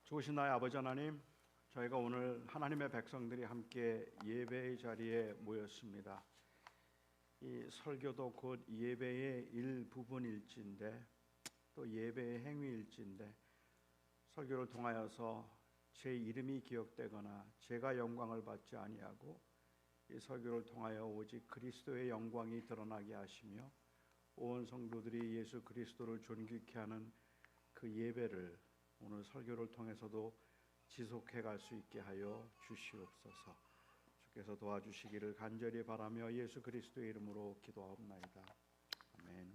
좋으신 나의 아버지 하나님, 저희가 오늘 하나님의 백성들이 함께 예배의 자리에 모였습니다. 이 설교도 곧 예배의 일부분일진데 또 예배의 행위일진데 설교를 통하여서 제 이름이 기억되거나 제가 영광을 받지 아니하고 이 설교를 통하여 오직 그리스도의 영광이 드러나게 하시며 온 성도들이 예수 그리스도를 존귀케 하는 그 예배를 오늘 설교를 통해서도 지속해 갈 수 있게 하여 주시옵소서. 주께서 도와주시기를 간절히 바라며 예수 그리스도의 이름으로 기도하옵나이다. 아멘.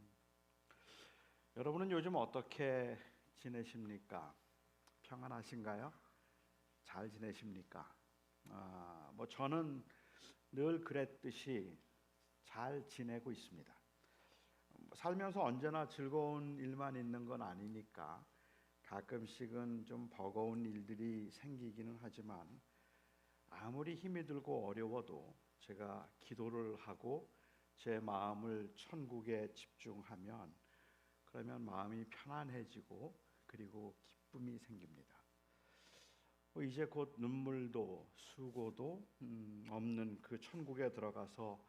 여러분은 요즘 어떻게 지내십니까? 평안하신가요? 잘 지내십니까? 저는 늘 그랬듯이 잘 지내고 있습니다. 살면서 언제나 즐거운 일만 있는 건 아니니까 가끔씩은 좀 버거운 일들이 생기기는 하지만 아무리 힘이 들고 어려워도 제가 기도를 하고 제 마음을 천국에 집중하면 그러면 마음이 편안해지고 그리고 기쁨이 생깁니다. 이제 곧 눈물도 수고도 없는 그 천국에 들어가서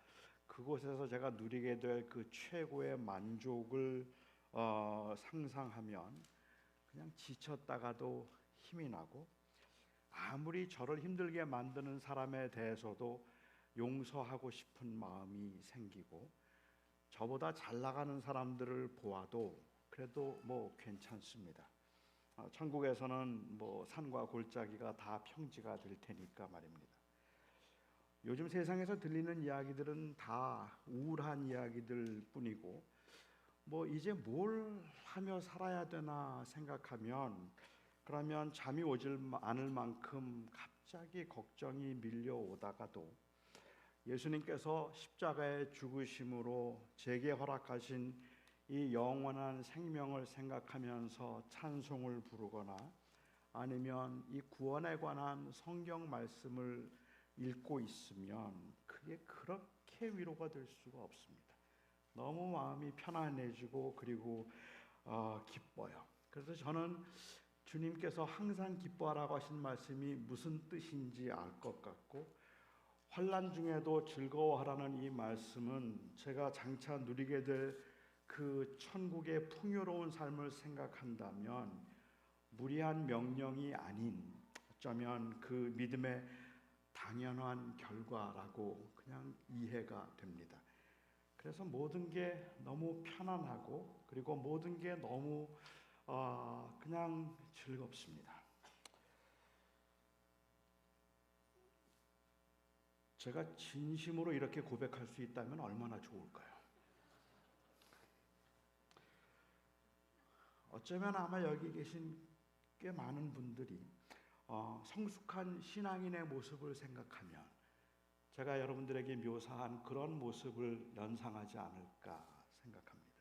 그곳에서 제가 누리게 될 그 최고의 만족을 상상하면 그냥 지쳤다가도 힘이 나고 아무리 저를 힘들게 만드는 사람에 대해서도 용서하고 싶은 마음이 생기고 저보다 잘 나가는 사람들을 보아도 그래도 괜찮습니다. 천국에서는 산과 골짜기가 다 평지가 될 테니까 말입니다. 요즘 세상에서 들리는 이야기들은 다 우울한 이야기들 뿐이고 이제 뭘 하며 살아야 되나 생각하면 그러면 잠이 오질 않을 만큼 갑자기 걱정이 밀려오다가도 예수님께서 십자가의 죽으심으로 제게 허락하신 이 영원한 생명을 생각하면서 찬송을 부르거나 아니면 이 구원에 관한 성경 말씀을 읽고 있으면 그게 그렇게 위로가 될 수가 없습니다. 너무 마음이 편안해지고 그리고 기뻐요. 그래서 저는 주님께서 항상 기뻐하라고 하신 말씀이 무슨 뜻인지 알 것 같고 환난 중에도 즐거워하라는 이 말씀은 제가 장차 누리게 될 그 천국의 풍요로운 삶을 생각한다면 무리한 명령이 아닌 어쩌면 그 믿음의 당연한 결과라고 그냥 이해가 됩니다. 그래서 모든 게 너무 편안하고 그리고 모든 게 너무 그냥 즐겁습니다. 제가 진심으로 이렇게 고백할 수 있다면 얼마나 좋을까요? 어쩌면 아마 여기 계신 꽤 많은 분들이 성숙한 신앙인의 모습을 생각하면 제가 여러분들에게 묘사한 그런 모습을 연상하지 않을까 생각합니다.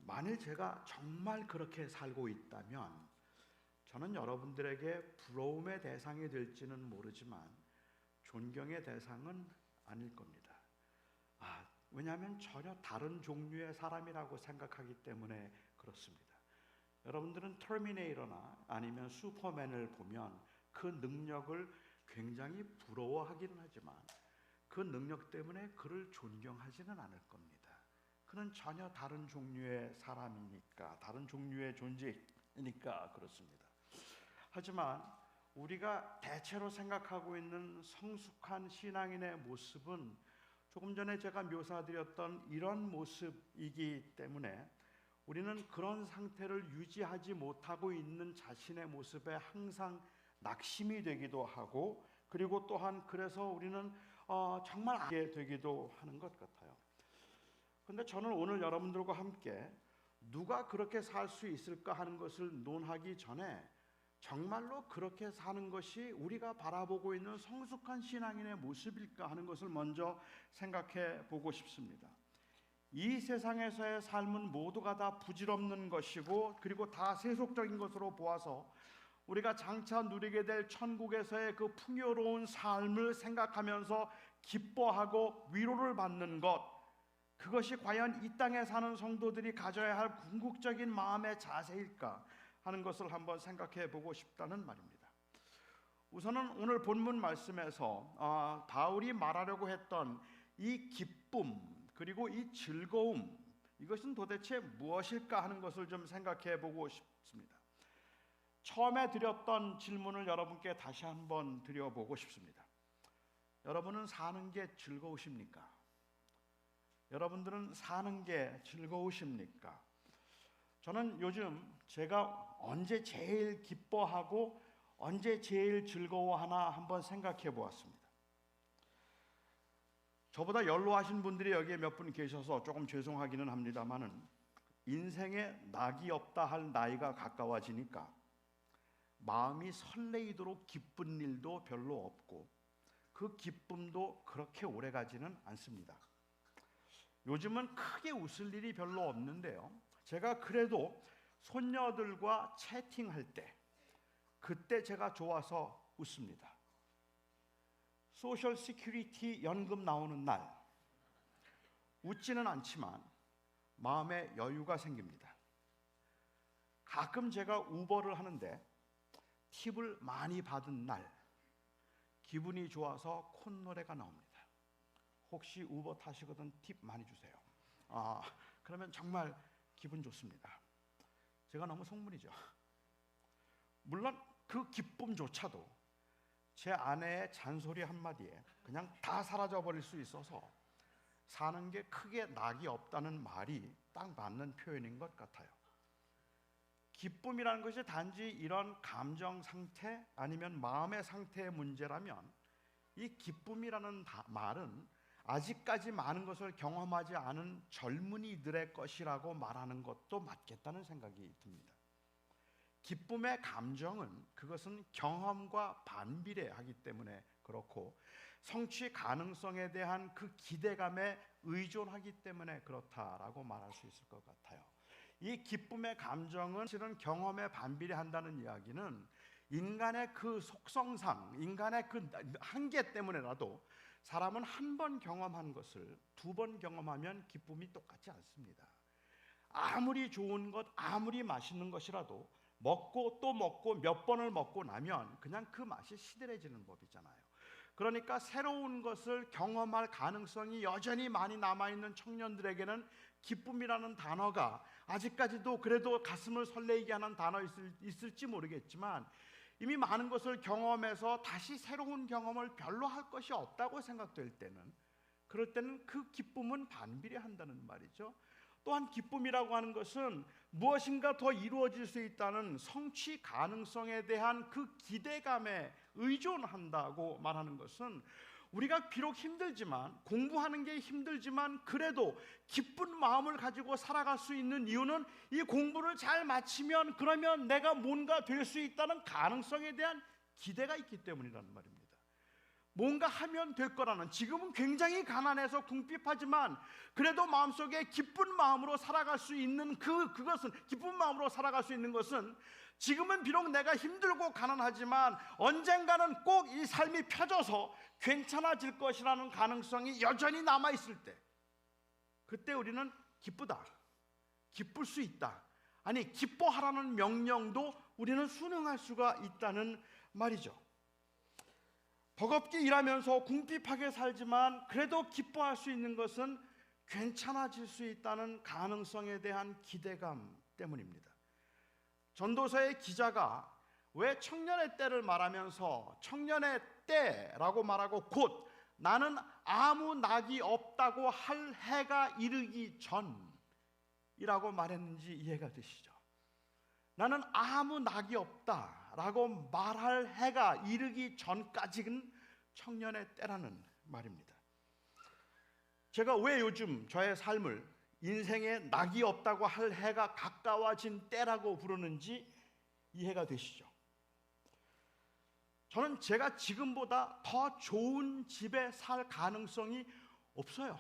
만일 제가 정말 그렇게 살고 있다면 저는 여러분들에게 부러움의 대상이 될지는 모르지만 존경의 대상은 아닐 겁니다. 왜냐하면 전혀 다른 종류의 사람이라고 생각하기 때문에 그렇습니다. 여러분들은 터미네이터나 아니면 슈퍼맨을 보면 그 능력을 굉장히 부러워하기는 하지만 그 능력 때문에 그를 존경하지는 않을 겁니다. 그는 전혀 다른 종류의 사람이니까, 다른 종류의 존재니까 그렇습니다. 하지만 우리가 대체로 생각하고 있는 성숙한 신앙인의 모습은 조금 전에 제가 묘사드렸던 이런 모습이기 때문에 우리는 그런 상태를 유지하지 못하고 있는 자신의 모습에 항상 낙심이 되기도 하고 그리고 또한 그래서 우리는 정말 알게 되기도 하는 것 같아요. 그런데 저는 오늘 여러분들과 함께 누가 그렇게 살 수 있을까 하는 것을 논하기 전에 정말로 그렇게 사는 것이 우리가 바라보고 있는 성숙한 신앙인의 모습일까 하는 것을 먼저 생각해 보고 싶습니다. 이 세상에서의 삶은 모두가 다 부질없는 것이고 그리고 다 세속적인 것으로 보아서 우리가 장차 누리게 될 천국에서의 그 풍요로운 삶을 생각하면서 기뻐하고 위로를 받는 것, 그것이 과연 이 땅에 사는 성도들이 가져야 할 궁극적인 마음의 자세일까? 하는 것을 한번 생각해 보고 싶다는 말입니다. 우선은 오늘 본문 말씀에서 바울이 말하려고 했던 이 기쁨 그리고 이 즐거움, 이것은 도대체 무엇일까 하는 것을 좀 생각해 보고 싶습니다. 처음에 드렸던 질문을 여러분께 다시 한번 드려보고 싶습니다. 여러분은 사는 게 즐거우십니까? 여러분들은 사는 게 즐거우십니까? 저는 요즘 제가 언제 제일 기뻐하고 언제 제일 즐거워하나 한번 생각해 보았습니다. 저보다 연로하신 분들이 여기에 몇 분 계셔서 조금 죄송하기는 합니다만은 인생에 낙이 없다 할 나이가 가까워지니까 마음이 설레이도록 기쁜 일도 별로 없고 그 기쁨도 그렇게 오래가지는 않습니다. 요즘은 크게 웃을 일이 별로 없는데요, 제가 그래도 손녀들과 채팅할 때 그때 제가 좋아서 웃습니다. 소셜 시큐리티 연금 나오는 날 웃지는 않지만 마음에 여유가 생깁니다. 가끔 제가 우버를 하는데 팁을 많이 받은 날 기분이 좋아서 콧노래가 나옵니다. 혹시 우버 타시거든 팁 많이 주세요. 그러면 정말 기분 좋습니다. 제가 너무 속물이죠. 물론 그 기쁨조차도 제 아내의 잔소리 한마디에 그냥 다 사라져 버릴 수 있어서 사는 게 크게 낙이 없다는 말이 딱 맞는 표현인 것 같아요. 기쁨이라는 것이 단지 이런 감정 상태 아니면 마음의 상태의 문제라면 이 기쁨이라는 말은 아직까지 많은 것을 경험하지 않은 젊은이들의 것이라고 말하는 것도 맞겠다는 생각이 듭니다. 기쁨의 감정은 그것은 경험과 반비례하기 때문에 그렇고 성취 가능성에 대한 그 기대감에 의존하기 때문에 그렇다라고 말할 수 있을 것 같아요. 이 기쁨의 감정은 실은 경험에 반비례한다는 이야기는 인간의 그 속성상, 인간의 그 한계 때문에라도 사람은 한 번 경험한 것을 두 번 경험하면 기쁨이 똑같지 않습니다. 아무리 좋은 것, 아무리 맛있는 것이라도 먹고 또 먹고 몇 번을 먹고 나면 그냥 그 맛이 시들해지는 법이잖아요. 그러니까 새로운 것을 경험할 가능성이 여전히 많이 남아있는 청년들에게는 기쁨이라는 단어가 아직까지도 그래도 가슴을 설레게 하는 단어 있을지 모르겠지만 이미 많은 것을 경험해서 다시 새로운 경험을 별로 할 것이 없다고 생각될 때는, 그럴 때는 그 기쁨은 반비례한다는 말이죠. 또한 기쁨이라고 하는 것은 무엇인가 더 이루어질 수 있다는 성취 가능성에 대한 그 기대감에 의존한다고 말하는 것은 우리가 비록 힘들지만, 공부하는 게 힘들지만 그래도 기쁜 마음을 가지고 살아갈 수 있는 이유는 이 공부를 잘 마치면 그러면 내가 뭔가 될 수 있다는 가능성에 대한 기대가 있기 때문이라는 말입니다. 뭔가 하면 될 거라는, 지금은 굉장히 가난해서 궁핍하지만 그래도 마음속에 기쁜 마음으로 살아갈 수 있는 그것은, 기쁜 마음으로 살아갈 수 있는 것은 지금은 비록 내가 힘들고 가난하지만 언젠가는 꼭 이 삶이 펴져서 괜찮아질 것이라는 가능성이 여전히 남아있을 때, 그때 우리는 기쁘다, 기쁠 수 있다, 아니 기뻐하라는 명령도 우리는 순응할 수가 있다는 말이죠. 버겁게 일하면서 궁핍하게 살지만 그래도 기뻐할 수 있는 것은 괜찮아질 수 있다는 가능성에 대한 기대감 때문입니다. 전도서의 기자가 왜 청년의 때를 말하면서 청년의 때라고 말하고 곧 나는 아무 낙이 없다고 할 해가 이르기 전이라고 말했는지 이해가 되시죠? 나는 아무 낙이 없다라고 말할 해가 이르기 전까지는 청년의 때라는 말입니다. 제가 왜 요즘 저의 삶을 인생에 낙이 없다고 할 해가 가까워진 때라고 부르는지 이해가 되시죠? 저는 제가 지금보다 더 좋은 집에 살 가능성이 없어요.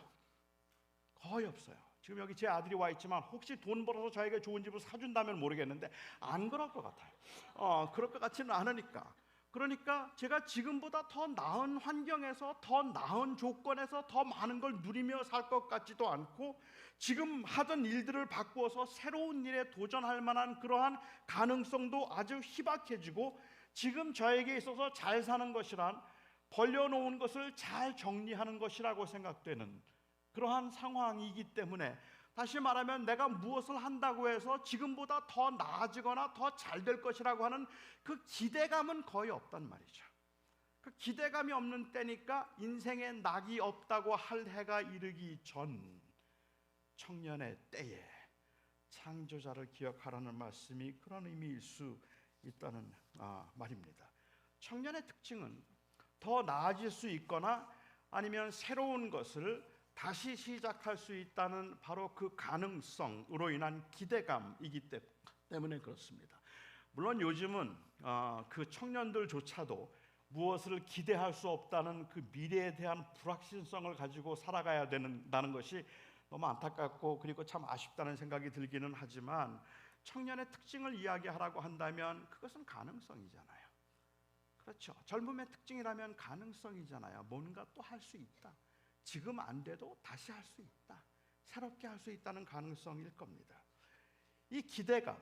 거의 없어요. 지금 여기 제 아들이 와 있지만 혹시 돈 벌어서 저에게 좋은 집을 사준다면 모르겠는데 안 그럴 것 같아요. 그럴 것 같지는 않으니까. 그러니까 제가 지금보다 더 나은 환경에서, 더 나은 조건에서 더 많은 걸 누리며 살 것 같지도 않고, 지금 하던 일들을 바꾸어서 새로운 일에 도전할 만한 그러한 가능성도 아주 희박해지고, 지금 저에게 있어서 잘 사는 것이란 벌려놓은 것을 잘 정리하는 것이라고 생각되는 그러한 상황이기 때문에, 다시 말하면 내가 무엇을 한다고 해서 지금보다 더 나아지거나 더 잘 될 것이라고 하는 그 기대감은 거의 없단 말이죠. 그 기대감이 없는 때니까 인생에 낙이 없다고 할 해가 이르기 전 청년의 때에 창조자를 기억하라는 말씀이 그런 의미일 수 있다는 말입니다. 청년의 특징은 더 나아질 수 있거나 아니면 새로운 것을 다시 시작할 수 있다는 바로 그 가능성으로 인한 기대감이기 때문에 그렇습니다. 물론 요즘은 그 청년들조차도 무엇을 기대할 수 없다는 그 미래에 대한 불확실성을 가지고 살아가야 된다는 것이 너무 안타깝고, 그리고 참 아쉽다는 생각이 들기는 하지만, 청년의 특징을 이야기하라고 한다면 그것은 가능성이잖아요. 그렇죠. 젊음의 특징이라면 가능성이잖아요. 뭔가 또 할 수 있다. 지금 안 돼도 다시 할 수 있다. 새롭게 할 수 있다는 가능성일 겁니다. 이 기대감,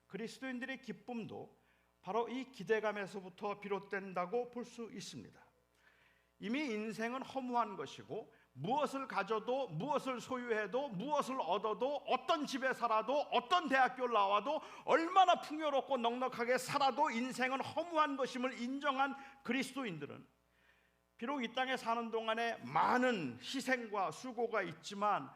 그리스도인들의 기쁨도 바로 이 기대감에서부터 비롯된다고 볼 수 있습니다. 이미 인생은 허무한 것이고, 무엇을 가져도, 무엇을 소유해도, 무엇을 얻어도, 어떤 집에 살아도, 어떤 대학교를 나와도, 얼마나 풍요롭고 넉넉하게 살아도 인생은 허무한 것임을 인정한 그리스도인들은 비록 이 땅에 사는 동안에 많은 희생과 수고가 있지만,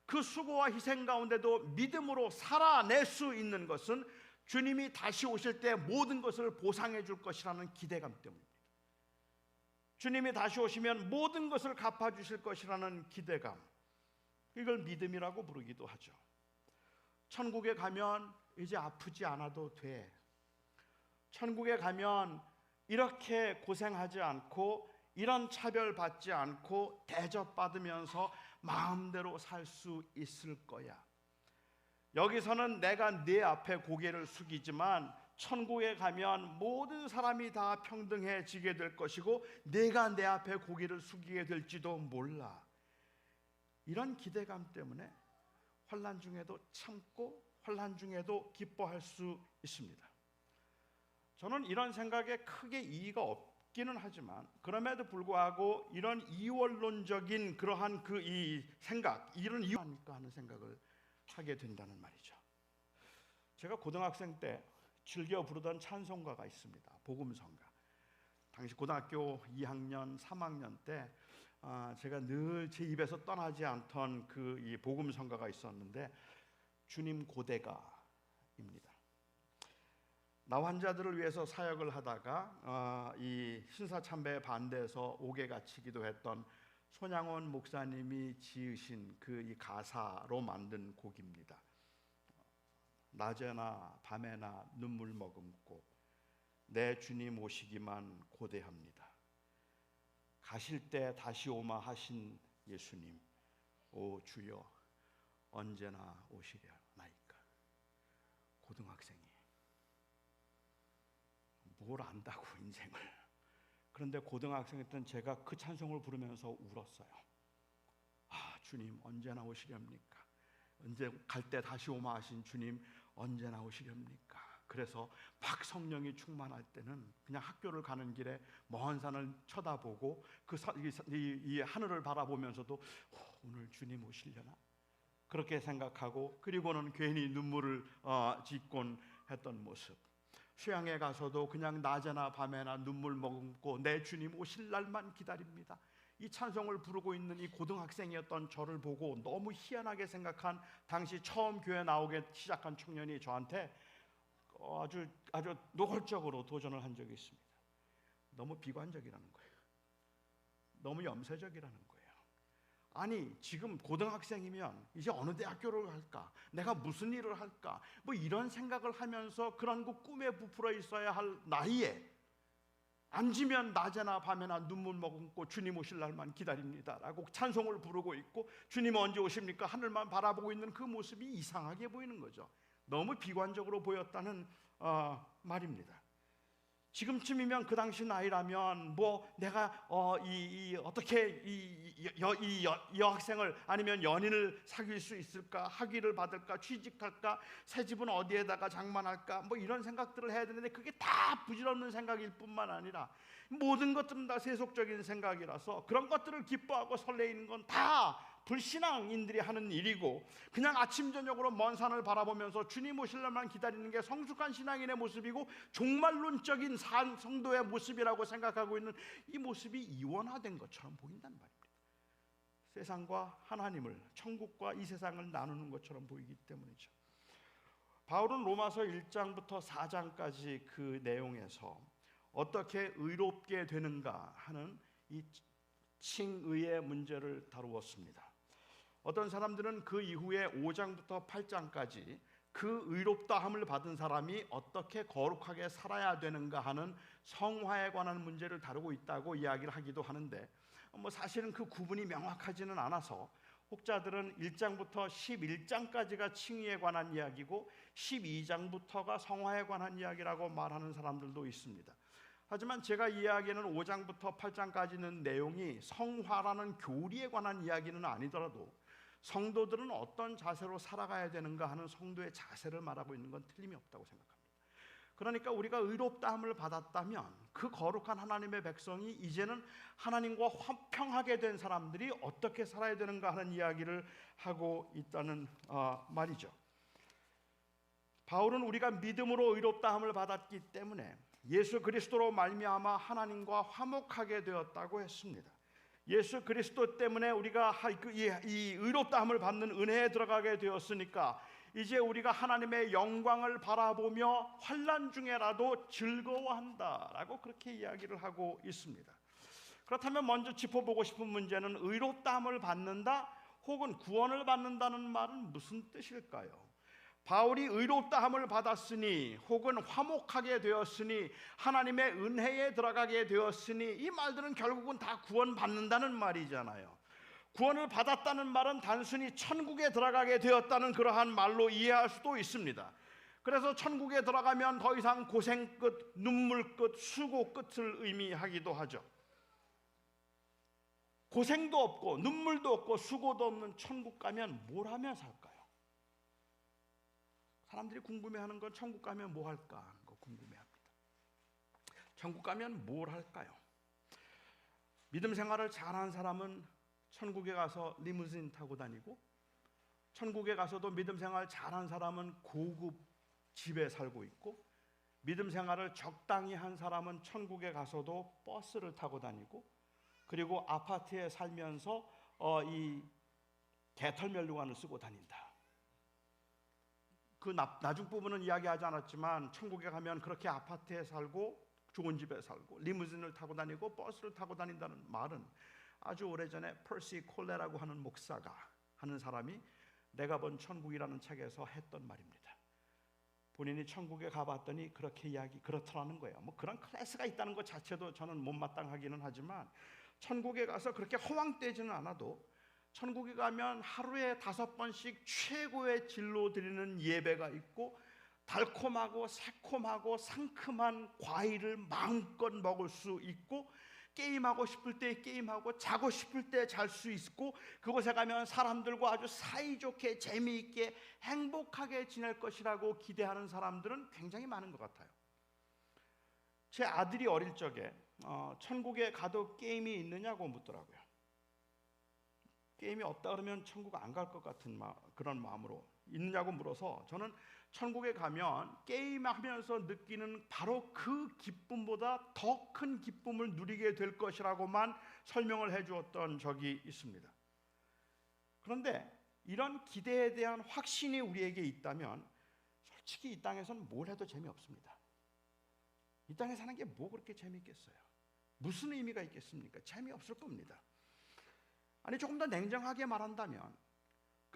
그 수고와 희생 가운데도 믿음으로 살아낼 수 있는 것은 주님이 다시 오실 때 모든 것을 보상해 줄 것이라는 기대감 때문입니다. 주님이 다시 오시면 모든 것을 갚아주실 것이라는 기대감, 이걸 믿음이라고 부르기도 하죠. 천국에 가면 이제 아프지 않아도 돼. 천국에 가면 이렇게 고생하지 않고, 이런 차별받지 않고 대접받으면서 마음대로 살 수 있을 거야. 여기서는 내가 네 앞에 고개를 숙이지만 천국에 가면 모든 사람이 다 평등해지게 될 것이고, 내가 내 앞에 고개를 숙이게 될지도 몰라. 이런 기대감 때문에 환난 중에도 참고, 환난 중에도 기뻐할 수 있습니다. 저는 이런 생각에 크게 이의가 없기는 하지만, 그럼에도 불구하고 이런 이원론적인 그러한 그 이 생각, 이런 이유 아닐까 하는 생각을 하게 된다는 말이죠. 제가 고등학생 때 즐겨 부르던 찬송가가 있습니다. 복음성가. 당시 고등학교 2학년, 3학년 때 제가 늘 제 입에서 떠나지 않던 그 이 복음성가가 있었는데, 주님 고대가입니다. 나 환자들을 위해서 사역을 하다가 이 신사참배에 반대해서 옥에 갇히기도 했던 손양원 목사님이 지으신 그 이 가사로 만든 곡입니다. 낮에나 밤에나 눈물 머금고 내 주님 오시기만 고대합니다. 가실 때 다시 오마 하신 예수님, 오 주여 언제나 오시려나이까. 고등학생이 뭘 안다고 인생을. 그런데 고등학생이었던 제가 그 찬송을 부르면서 울었어요. 주님 언제나 오시렵니까? 언제 갈 때 다시 오마 하신 주님 언제나 오시렵니까? 그래서 막 성령이 충만할 때는 그냥 학교를 가는 길에 먼 산을 쳐다보고 이 하늘을 바라보면서도 오늘 주님 오시려나? 그렇게 생각하고, 그리고는 괜히 눈물을 짓곤 했던 모습. 수양에 가서도 그냥 낮에나 밤에나 눈물 머금고 내 주님 오실 날만 기다립니다. 이 찬송을 부르고 있는 이 고등학생이었던 저를 보고 너무 희한하게 생각한 당시 처음 교회 나오게 시작한 청년이 저한테 아주 노골적으로 도전을 한 적이 있습니다. 너무 비관적이라는 거예요. 너무 염세적이라는 거예요. 아니 지금 고등학생이면 이제 어느 대학교를 할까? 내가 무슨 일을 할까? 뭐 이런 생각을 하면서 그런 그 꿈에 부풀어 있어야 할 나이에 앉으면 낮에나 밤에나 눈물 머금고 주님 오실 날만 기다립니다 라고 찬송을 부르고 있고, 주님 언제 오십니까? 하늘만 바라보고 있는 그 모습이 이상하게 보이는 거죠. 너무 비관적으로 보였다는 말입니다. 지금쯤이면 그 당시 나이라면 뭐 내가 어떻게 이 여학생을 아니면 연인을 사귈 수 있을까, 학위를 받을까, 취직할까, 새 집은 어디에다가 장만할까, 뭐 이런 생각들을 해야 되는데 그게 다 부질없는 생각일 뿐만 아니라 모든 것들은 다 세속적인 생각이라서 그런 것들을 기뻐하고 설레이는 건 다 불신앙인들이 하는 일이고, 그냥 아침 저녁으로 먼 산을 바라보면서 주님 오실날만 기다리는 게 성숙한 신앙인의 모습이고 종말론적인 성도의 모습이라고 생각하고 있는 이 모습이 이원화된 것처럼 보인단 말입니다. 세상과 하나님을, 천국과 이 세상을 나누는 것처럼 보이기 때문이죠. 바울은 로마서 1장부터 4장까지 그 내용에서 어떻게 의롭게 되는가 하는 이 칭의의 문제를 다루었습니다. 어떤 사람들은 그 이후에 5장부터 8장까지 그 의롭다함을 받은 사람이 어떻게 거룩하게 살아야 되는가 하는 성화에 관한 문제를 다루고 있다고 이야기를 하기도 하는데, 사실은 그 구분이 명확하지는 않아서 혹자들은 1장부터 11장까지가 칭의에 관한 이야기고 12장부터가 성화에 관한 이야기라고 말하는 사람들도 있습니다. 하지만 제가 이야기하는 5장부터 8장까지 있는 내용이 성화라는 교리에 관한 이야기는 아니더라도 성도들은 어떤 자세로 살아가야 되는가 하는 성도의 자세를 말하고 있는 건 틀림이 없다고 생각합니다. 그러니까 우리가 의롭다함을 받았다면 그 거룩한 하나님의 백성이 이제는 하나님과 화평하게 된 사람들이 어떻게 살아야 되는가 하는 이야기를 하고 있다는 말이죠. 바울은 우리가 믿음으로 의롭다함을 받았기 때문에 예수 그리스도로 말미암아 하나님과 화목하게 되었다고 했습니다. 예수 그리스도 때문에 우리가 이 의롭다함을 받는 은혜에 들어가게 되었으니까 이제 우리가 하나님의 영광을 바라보며 환난 중에라도 즐거워한다라고 그렇게 이야기를 하고 있습니다. 그렇다면 먼저 짚어보고 싶은 문제는 의롭다함을 받는다 혹은 구원을 받는다는 말은 무슨 뜻일까요? 바울이 의롭다함을 받았으니 혹은 화목하게 되었으니 하나님의 은혜에 들어가게 되었으니 이 말들은 결국은 다 구원받는다는 말이잖아요. 구원을 받았다는 말은 단순히 천국에 들어가게 되었다는 그러한 말로 이해할 수도 있습니다. 그래서 천국에 들어가면 더 이상 고생 끝, 눈물 끝, 수고 끝을 의미하기도 하죠. 고생도 없고 눈물도 없고 수고도 없는 천국 가면 뭘 하며 살까요? 사람들이 궁금해하는 건 천국 가면 뭐 할까 하는 거 궁금해합니다. 천국 가면 뭘 할까요? 믿음 생활을 잘하는 사람은 천국에 가서 리무진 타고 다니고, 천국에 가서도 믿음 생활 잘한 사람은 고급 집에 살고 있고, 믿음 생활을 적당히 한 사람은 천국에 가서도 버스를 타고 다니고, 그리고 아파트에 살면서 이 개털면류관을 쓰고 다닌다. 그 나중 부분은 이야기하지 않았지만 천국에 가면 그렇게 아파트에 살고 좋은 집에 살고 리무진을 타고 다니고 버스를 타고 다닌다는 말은 아주 오래전에 퍼시 콜레라고 하는 목사가 하는 사람이 내가 본 천국이라는 책에서 했던 말입니다. 본인이 천국에 가봤더니 그렇더라는 거예요. 뭐 그런 클래스가 있다는 것 자체도 저는 못마땅하기는 하지만 천국에 가서 그렇게 허황되지는 않아도 천국에 가면 하루에 5번씩 최고의 진로 드리는 예배가 있고 달콤하고 새콤하고 상큼한 과일을 마음껏 먹을 수 있고 게임하고 싶을 때 게임하고 자고 싶을 때 잘 수 있고 그곳에 가면 사람들과 아주 사이좋게 재미있게 행복하게 지낼 것이라고 기대하는 사람들은 굉장히 많은 것 같아요. 제 아들이 어릴 적에 천국에 가도 게임이 있느냐고 묻더라고요. 게임이 없다 그러면 천국 안 갈 것 같은 그런 마음으로 있느냐고 물어서 저는 천국에 가면 게임하면서 느끼는 바로 그 기쁨보다 더 큰 기쁨을 누리게 될 것이라고만 설명을 해주었던 적이 있습니다. 그런데 이런 기대에 대한 확신이 우리에게 있다면 솔직히 이 땅에서는 뭘 해도 재미없습니다. 이 땅에 사는 게 뭐 그렇게 재미있겠어요? 무슨 의미가 있겠습니까? 재미없을 겁니다. 아니 조금 더 냉정하게 말한다면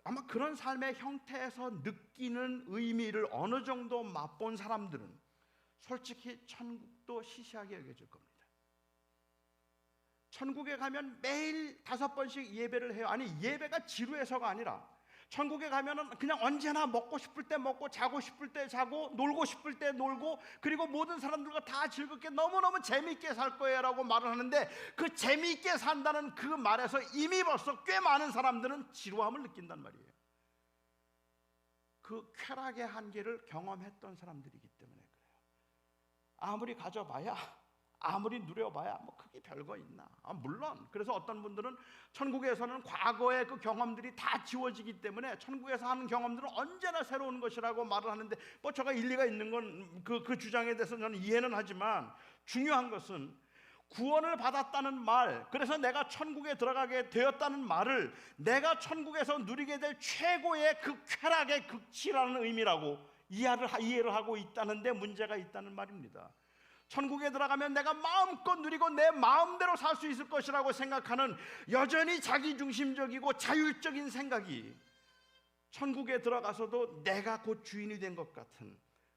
아마 그런 삶의 형태에서 느끼는 의미를 어느 정도 맛본 사람들은 솔직히 천국도 시시하게 여겨질 겁니다. 천국에 가면 매일 5번씩 예배를 해요. 아니 예배가 지루해서가 아니라 천국에 가면은 그냥 언제나 먹고 싶을 때 먹고 자고 싶을 때 자고 놀고 싶을 때 놀고 그리고 모든 사람들과 다 즐겁게 너무너무 재미있게 살 거예요라고 말을 하는데 그 재미있게 산다는 그 말에서 이미 벌써 꽤 많은 사람들은 지루함을 느낀단 말이에요. 그 쾌락의 한계를 경험했던 사람들이기 때문에 그래요. 아무리 가져봐야 아무리 누려봐야 뭐 그게 별거 있나. 물론 그래서 어떤 분들은 천국에서는 과거의 그 경험들이 다 지워지기 때문에 천국에서 하는 경험들은 언제나 새로운 것이라고 말을 하는데 뭐 제가 일리가 있는 건 그 주장에 대해서 저는 이해는 하지만 중요한 것은 구원을 받았다는 말, 그래서 내가 천국에 들어가게 되었다는 말을 내가 천국에서 누리게 될 최고의 그 쾌락의 극치라는 의미라고 이해를 하고 있다는 데 문제가 있다는 말입니다. 천국에 들어가면 내가 마음껏 누리고 내 마음대로 살 수 있을 것이라고 생각하는 여전히 자기중심적이고 자율적인 생각이 천국에 들어가서도 내가 곧 주인이 된 것 같은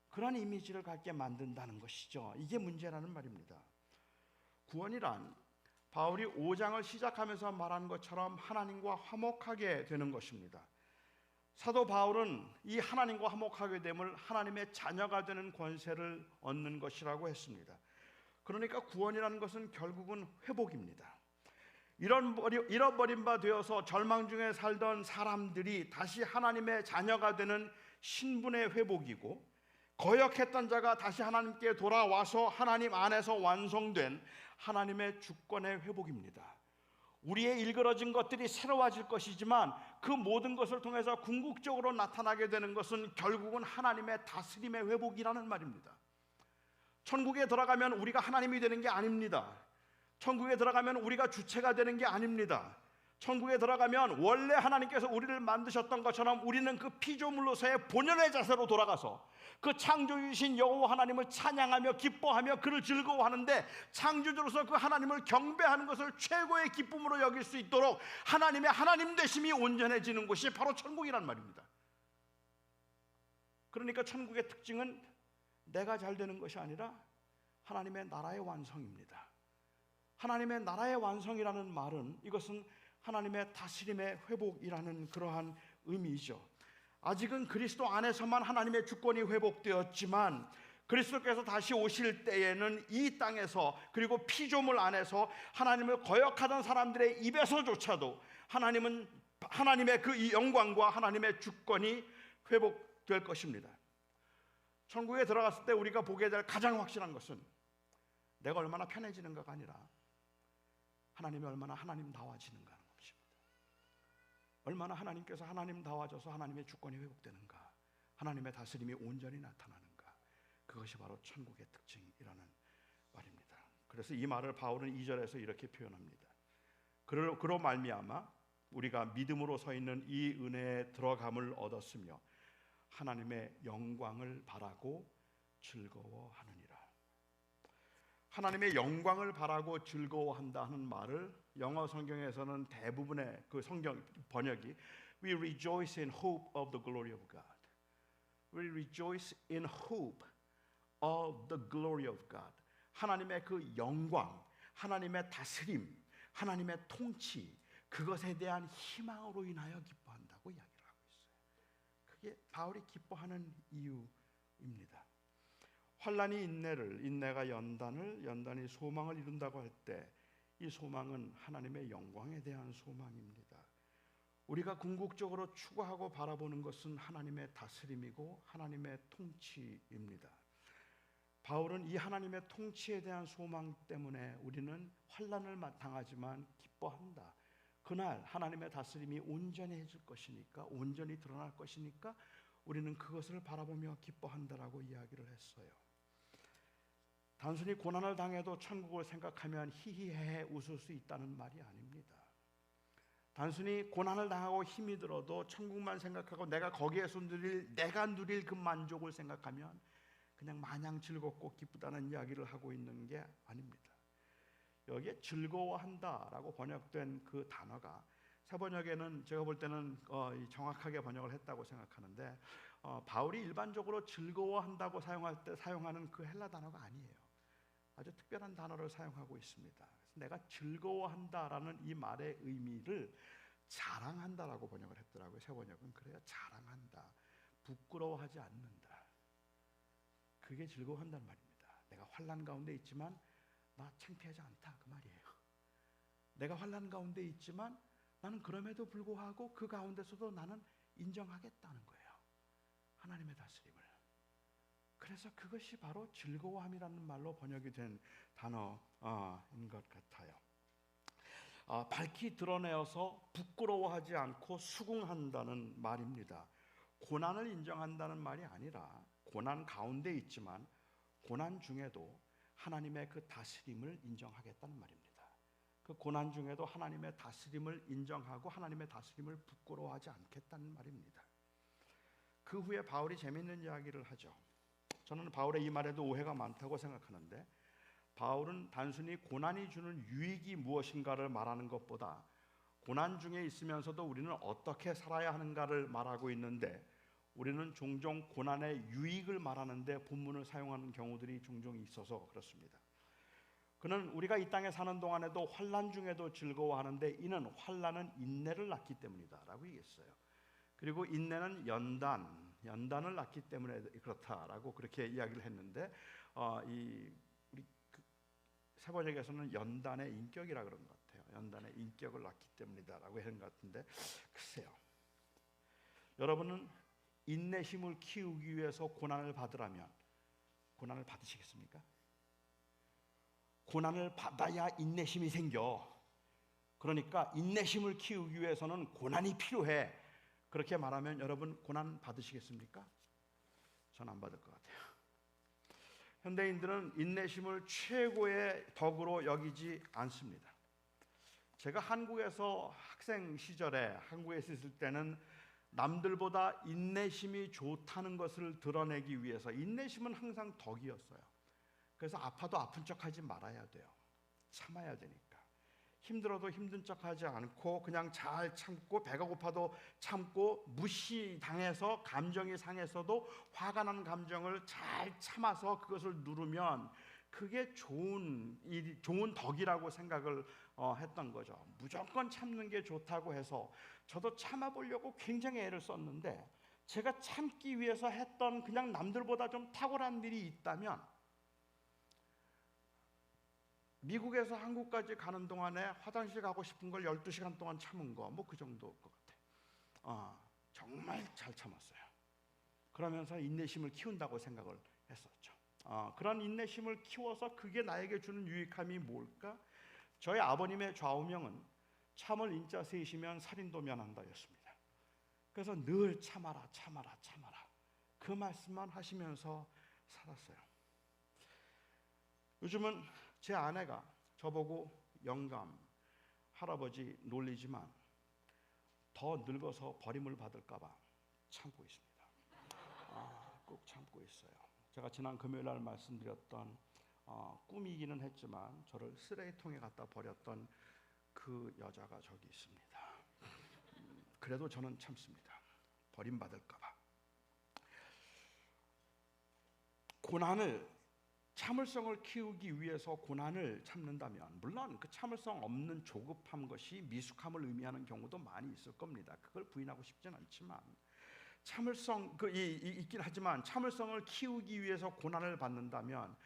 그런 이미지를 갖게 만든다는 것이죠. 이게 문제라는 말입니다. 구원이란 바울이 5장을 시작하면서 말한 것처럼 하나님과 화목하게 되는 것입니다. 사도 바울은 이 하나님과 화목하게 됨을 하나님의 자녀가 되는 권세를 얻는 것이라고 했습니다. 그러니까 구원이라는 것은 결국은 회복입니다. 잃어버린 바 되어서 절망 중에 살던 사람들이 다시 하나님의 자녀가 되는 신분의 회복이고, 거역했던 자가 다시 하나님께 돌아와서 하나님 안에서 완성된 하나님의 주권의 회복입니다. 우리의 일그러진 것들이 새로워질 것이지만 그 모든 것을 통해서 궁극적으로 나타나게 되는 것은 결국은 하나님의 다스림의 회복이라는 말입니다. 천국에 들어가면 우리가 하나님이 되는 게 아닙니다. 천국에 들어가면 우리가 주체가 되는 게 아닙니다. 천국에 들어가면 원래 하나님께서 우리를 만드셨던 것처럼 우리는 그 피조물로서의 본연의 자세로 돌아가서 그 창조주신 여호와 하나님을 찬양하며 기뻐하며 그를 즐거워하는데, 창조주로서 그 하나님을 경배하는 것을 최고의 기쁨으로 여길 수 있도록 하나님의 하나님 되심이 온전해지는 곳이 바로 천국이란 말입니다. 그러니까 천국의 특징은 내가 잘 되는 것이 아니라 하나님의 나라의 완성입니다. 하나님의 나라의 완성이라는 말은 이것은 하나님의 다스림의 회복이라는 그러한 의미이죠. 아직은 그리스도 안에서만 하나님의 주권이 회복되었지만 그리스도께서 다시 오실 때에는 이 땅에서 그리고 피조물 안에서 하나님을 거역하던 사람들의 입에서조차도 하나님의 그 영광과 하나님의 주권이 회복될 것입니다. 천국에 들어갔을 때 우리가 보게 될 가장 확실한 것은 내가 얼마나 편해지는가가 아니라 하나님이 얼마나 하나님다워지는가 하는 것입니다. 얼마나 하나님께서 하나님다워져서 하나님의 주권이 회복되는가, 하나님의 다스림이 온전히 나타나는가, 그것이 바로 천국의 특징이라는 말입니다. 그래서 이 말을 바울은 2절에서 이렇게 표현합니다. 그로 말미암아 우리가 믿음으로 서 있는 이 은혜에 들어감을 얻었으며 하나님의 영광을 바라고 즐거워하느니라. 하나님의 영광을 바라고 즐거워한다는 말을 영어 성경에서는 대부분의 그 성경 번역이 We rejoice in hope of the glory of God. We rejoice in hope of the glory of God. 하나님의 그 영광, 하나님의 다스림, 하나님의 통치, 그것에 대한 희망으로 인하여 기뻐한다고 이야기를 하고 있어요. 그게 바울이 기뻐하는 이유입니다. 환난이 인내를, 인내가 연단을, 연단이 소망을 이룬다고 할 때 이 소망은 하나님의 영광에 대한 소망입니다. 우리가 궁극적으로 추구하고 바라보는 것은 하나님의 다스림이고 하나님의 통치입니다. 바울은 이 하나님의 통치에 대한 소망 때문에 우리는 환난을 당하지만 기뻐한다. 그날 하나님의 다스림이 온전해질 것이니까, 온전히 드러날 것이니까 우리는 그것을 바라보며 기뻐한다라고 이야기를 했어요. 단순히 고난을 당해도 천국을 생각하면 히히해 웃을 수 있다는 말이 아닙니다. 단순히 고난을 당하고 힘이 들어도 천국만 생각하고 내가 거기에서 내가 누릴 그 만족을 생각하면 그냥 마냥 즐겁고 기쁘다는 이야기를 하고 있는 게 아닙니다. 여기에 즐거워한다라고 번역된 그 단어가 세번역에는 제가 볼 때는 정확하게 번역을 했다고 생각하는데, 바울이 일반적으로 즐거워한다고 사용할 때 사용하는 그 헬라 단어가 아니에요. 아주 특별한 단어를 사용하고 있습니다. 그래서 내가 즐거워한다라는 이 말의 의미를 자랑한다라고 번역을 했더라고요. 새 번역은 그래요. 자랑한다. 부끄러워하지 않는다. 그게 즐거워한다는 말입니다. 내가 환난 가운데 있지만 나 창피하지 않다 그 말이에요. 내가 환난 가운데 있지만 나는 그럼에도 불구하고 그 가운데서도 나는 인정하겠다는 거예요. 하나님의 다스림을. 그래서 그것이 바로 즐거워함이라는 말로 번역이 된 단어인 것 같아요. 밝히 드러내어서 부끄러워하지 않고 수긍한다는 말입니다. 고난을 인정한다는 말이 아니라 고난 가운데 있지만 고난 중에도 하나님의 그 다스림을 인정하겠다는 말입니다. 그 고난 중에도 하나님의 다스림을 인정하고 하나님의 다스림을 부끄러워하지 않겠다는 말입니다. 그 후에 바울이 재미있는 이야기를 하죠. 저는 바울의 이 말에도 오해가 많다고 생각하는데, 바울은 단순히 고난이 주는 유익이 무엇인가를 말하는 것보다 고난 중에 있으면서도 우리는 어떻게 살아야 하는가를 말하고 있는데, 우리는 종종 고난의 유익을 말하는데 본문을 사용하는 경우들이 종종 있어서 그렇습니다. 그는 우리가 이 땅에 사는 동안에도 환난 중에도 즐거워하는데 이는 환난은 인내를 낳기 때문이다 라고 얘기했어요. 그리고 인내는 연단을 낳기 때문에 그렇다라고 그렇게 이야기를 했는데, 우리 새 번역에서는 연단의 인격이라 그런 것 같아요. 연단의 인격을 낳기 때문이다라고 하는 것 같은데, 글쎄요. 여러분은 인내심을 키우기 위해서 고난을 받으라면 고난을 받으시겠습니까? 고난을 받아야 인내심이 생겨. 그러니까 인내심을 키우기 위해서는 고난이 필요해. 그렇게 말하면 여러분 고난 받으시겠습니까? 전 안 받을 것 같아요. 현대인들은 인내심을 최고의 덕으로 여기지 않습니다. 제가 한국에서 학생 시절에 한국에 있을 때는 남들보다 인내심이 좋다는 것을 드러내기 위해서 인내심은 항상 덕이었어요. 그래서 아파도 아픈 척하지 말아야 돼요. 참아야 되니까. 힘들어도 힘든 척하지 않고 그냥 잘 참고, 배가 고파도 참고, 무시당해서 감정이 상해서도 화가 난 감정을 잘 참아서 그것을 누르면 그게 좋은 덕이라고 생각을 했던 거죠. 무조건 참는 게 좋다고 해서 저도 참아보려고 굉장히 애를 썼는데, 제가 참기 위해서 했던 그냥 남들보다 좀 탁월한 일이 있다면, 미국에서 한국까지 가는 동안에 화장실 가고 싶은 걸 12시간 동안 참은 거, 뭐 그 정도일 것 같아. 정말 잘 참았어요. 그러면서 인내심을 키운다고 생각을 했었죠. 그런 인내심을 키워서 그게 나에게 주는 유익함이 뭘까? 저희 아버님의 좌우명은 참을 인자 세이시면 살인도 면한다였습니다. 그래서 늘 참아라 그 말씀만 하시면서 살았어요. 요즘은 제 아내가 저보고 영감, 할아버지 놀리지만 더 늙어서 버림을 받을까 봐 참고 있습니다. 꼭 참고 있어요. 제가 지난 금요일 날 말씀드렸던 꿈이기는 했지만 저를 쓰레기통에 갖다 버렸던 그 여자가 저기 있습니다. 그래도 저는 참습니다. 버림받을까 봐. 고난을, 참을성을 키우기 위해서 고난을 참는다면, 물론 그 참을성 없는 조급한 것이 미숙함을 의미하는 경우도 많이 있을 겁니다. 그걸 부인하고 싶진 않지만, 참을성 있긴 하지만 참을성을 키우기 위해서 고난을 받는다면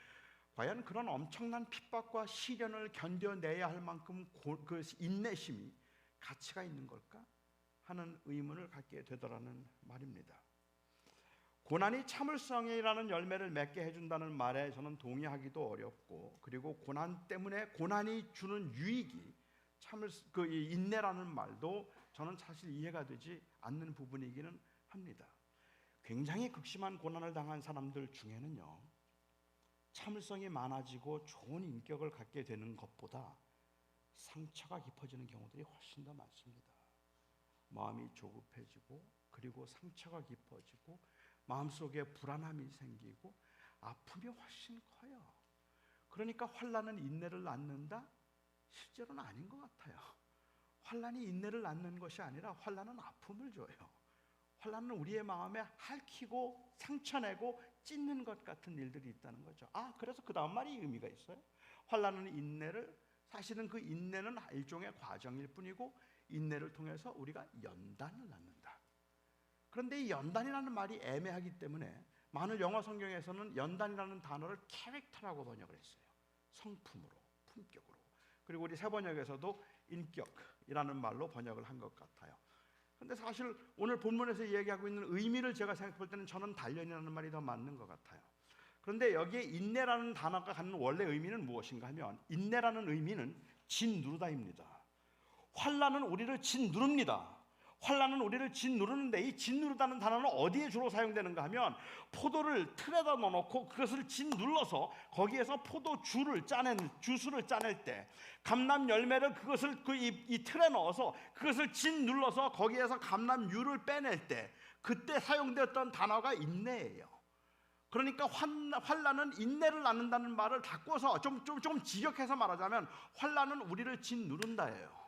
과연 그런 엄청난 핍박과 시련을 견뎌내야 할 만큼 그 인내심이 가치가 있는 걸까 하는 의문을 갖게 되더라는 말입니다. 고난이 참을성이라는 열매를 맺게 해준다는 말에 저는 동의하기도 어렵고, 그리고 고난 때문에 고난이 주는 유익이 인내라는 말도 저는 사실 이해가 되지 않는 부분이기는 합니다. 굉장히 극심한 고난을 당한 사람들 중에는요, 참을성이 많아지고 좋은 인격을 갖게 되는 것보다 상처가 깊어지는 경우들이 훨씬 더 많습니다. 마음이 조급해지고, 그리고 상처가 깊어지고, 마음속에 불안함이 생기고 아픔이 훨씬 커요. 그러니까 환난은 인내를 낳는다? 실제로는 아닌 것 같아요. 환난이 인내를 낳는 것이 아니라 환난은 아픔을 줘요. 환난은 우리의 마음에 핥히고 상처내고 찢는 것 같은 일들이 있다는 거죠. 그래서 그 다음 말이 의미가 있어요. 환난은 인내를, 사실은 그 인내는 일종의 과정일 뿐이고 인내를 통해서 우리가 연단을 낳는다. 그런데 이 연단이라는 말이 애매하기 때문에 많은 영어 성경에서는 연단이라는 단어를 캐릭터라고 번역을 했어요. 성품으로, 품격으로. 그리고 우리 새 번역에서도 인격이라는 말로 번역을 한 것 같아요. 그런데 사실 오늘 본문에서 이야기하고 있는 의미를 제가 생각해 볼 때는 저는 단련이라는 말이 더 맞는 것 같아요. 그런데 여기에 인내라는 단어가 갖는 원래 의미는 무엇인가 하면, 인내라는 의미는 짓누르다입니다. 환난은 우리를 짓누릅니다. 환난은 우리를 짓누르는데, 이 짓누르다는 단어는 어디에 주로 사용되는가 하면, 포도를 틀에다 넣어놓고 그것을 짓눌러서 거기에서 포도주를 주스를 짜낼 때, 감람 열매를 그것을 이 틀에 넣어서 그것을 짓눌러서 거기에서 감람유를 빼낼 때, 그때 사용되었던 단어가 인내예요. 그러니까 환난은 인내를 낳는다는 말을 바꿔서 좀 직역해서 말하자면, 환난은 우리를 짓누른다예요.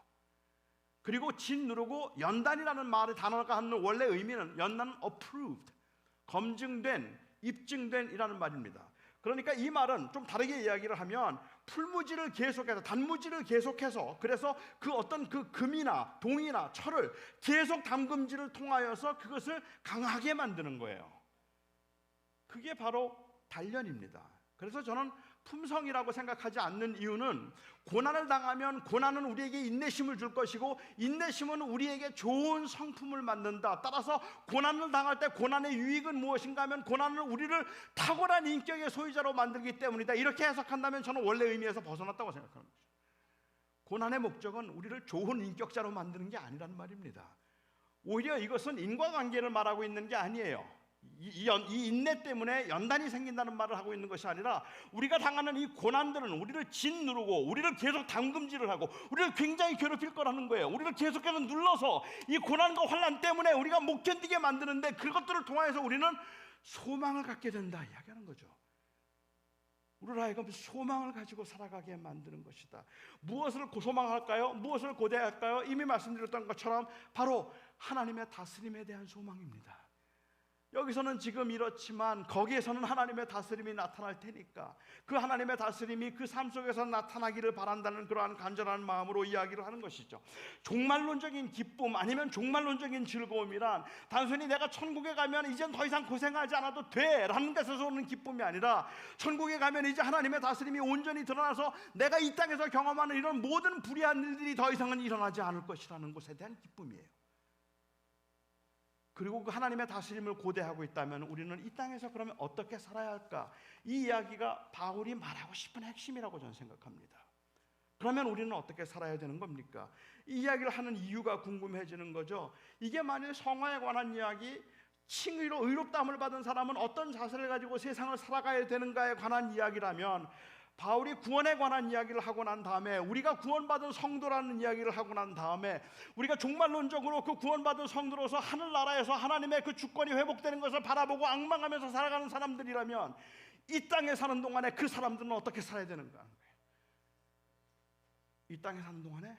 그리고 짓누르고, 연단이라는 말의 단어가 하는 원래 의미는, 연단은 approved, 검증된, 입증된 이라는 말입니다. 그러니까 이 말은 좀 다르게 이야기를 하면, 풀무지를 계속해서, 단무지를 계속해서, 그래서 그 어떤 그 금이나 동이나 철을 계속 담금질을 통하여서 그것을 강하게 만드는 거예요. 그게 바로 단련입니다. 그래서 저는 품성이라고 생각하지 않는 이유는, 고난을 당하면 고난은 우리에게 인내심을 줄 것이고, 인내심은 우리에게 좋은 성품을 만든다. 따라서 고난을 당할 때 고난의 유익은 무엇인가 하면, 고난은 우리를 탁월한 인격의 소유자로 만들기 때문이다. 이렇게 해석한다면 저는 원래 의미에서 벗어났다고 생각하는 거죠. 고난의 목적은 우리를 좋은 인격자로 만드는 게 아니란 말입니다. 오히려 이것은 인과관계를 말하고 있는 게 아니에요. 이 인내 때문에 연단이 생긴다는 말을 하고 있는 것이 아니라, 우리가 당하는 이 고난들은 우리를 짓누르고, 우리를 계속 담금질을 하고, 우리를 굉장히 괴롭힐 거라는 거예요. 우리를 계속해서 눌러서 이 고난과 환난 때문에 우리가 못 견디게 만드는데, 그것들을 통해서 우리는 소망을 갖게 된다 이야기하는 거죠. 우리를 하여금 소망을 가지고 살아가게 만드는 것이다. 무엇을 소망할까요? 무엇을 고대할까요? 이미 말씀드렸던 것처럼 바로 하나님의 다스림에 대한 소망입니다. 여기서는 지금 이렇지만 거기에서는 하나님의 다스림이 나타날 테니까, 그 하나님의 다스림이 그 삶 속에서 나타나기를 바란다는 그러한 간절한 마음으로 이야기를 하는 것이죠. 종말론적인 기쁨, 아니면 종말론적인 즐거움이란, 단순히 내가 천국에 가면 이젠 더 이상 고생하지 않아도 돼 라는 것에서 오는 기쁨이 아니라, 천국에 가면 이제 하나님의 다스림이 온전히 드러나서 내가 이 땅에서 경험하는 이런 모든 불의한 일들이 더 이상은 일어나지 않을 것이라는 것에 대한 기쁨이에요. 그리고 그 하나님의 다스림을 고대하고 있다면, 우리는 이 땅에서 그러면 어떻게 살아야 할까? 이 이야기가 바울이 말하고 싶은 핵심이라고 저는 생각합니다. 그러면 우리는 어떻게 살아야 되는 겁니까? 이 이야기를 하는 이유가 궁금해지는 거죠. 이게 만일 성화에 관한 이야기, 칭의로 의롭다함을 받은 사람은 어떤 자세를 가지고 세상을 살아가야 되는가에 관한 이야기라면, 바울이 구원에 관한 이야기를 하고 난 다음에, 우리가 구원받은 성도라는 이야기를 하고 난 다음에, 우리가 종말론적으로 그 구원받은 성도로서 하늘나라에서 하나님의 그 주권이 회복되는 것을 바라보고 앙망하면서 살아가는 사람들이라면, 이 땅에 사는 동안에 그 사람들은 어떻게 살아야 되는가? 이 땅에 사는 동안에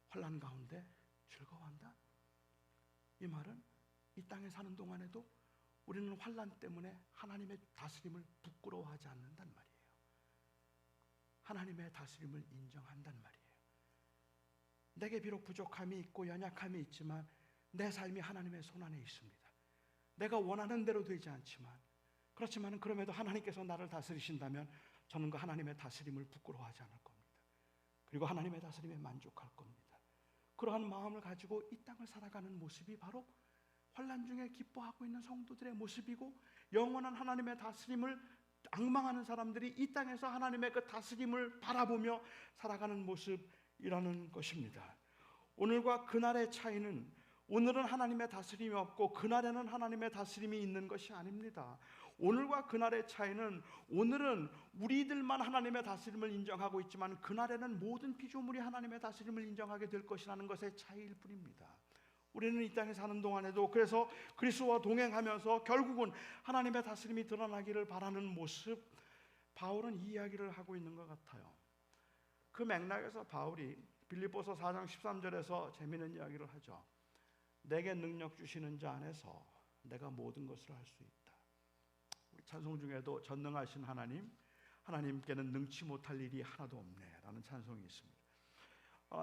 환난 가운데 즐거워한다? 이 말은 이 땅에 사는 동안에도 우리는 환난 때문에 하나님의 다스림을 부끄러워하지 않는단 말이에요. 하나님의 다스림을 인정한단 말이에요. 내게 비록 부족함이 있고 연약함이 있지만 내 삶이 하나님의 손안에 있습니다. 내가 원하는 대로 되지 않지만, 그렇지만 그럼에도 하나님께서 나를 다스리신다면 저는 그 하나님의 다스림을 부끄러워하지 않을 겁니다. 그리고 하나님의 다스림에 만족할 겁니다. 그러한 마음을 가지고 이 땅을 살아가는 모습이 바로 환난 중에 기뻐하고 있는 성도들의 모습이고, 영원한 하나님의 다스림을 앙망하는 사람들이 이 땅에서 하나님의 그 다스림을 바라보며 살아가는 모습이라는 것입니다. 오늘과 그날의 차이는, 오늘은 하나님의 다스림이 없고 그날에는 하나님의 다스림이 있는 것이 아닙니다. 오늘과 그날의 차이는, 오늘은 우리들만 하나님의 다스림을 인정하고 있지만 그날에는 모든 피조물이 하나님의 다스림을 인정하게 될 것이라는 것의 차이일 뿐입니다. 우리는 이 땅에 사는 동안에도 그래서 그리스도와 동행하면서 결국은 하나님의 다스림이 드러나기를 바라는 모습, 바울은 이 이야기를 하고 있는 것 같아요. 그 맥락에서 바울이 빌립보서 4장 13절에서 재미있는 이야기를 하죠. 내게 능력 주시는 자 안에서 내가 모든 것을 할 수 있다. 우리 찬송 중에도 전능하신 하나님, 하나님께는 능치 못할 일이 하나도 없네 라는 찬송이 있습니다.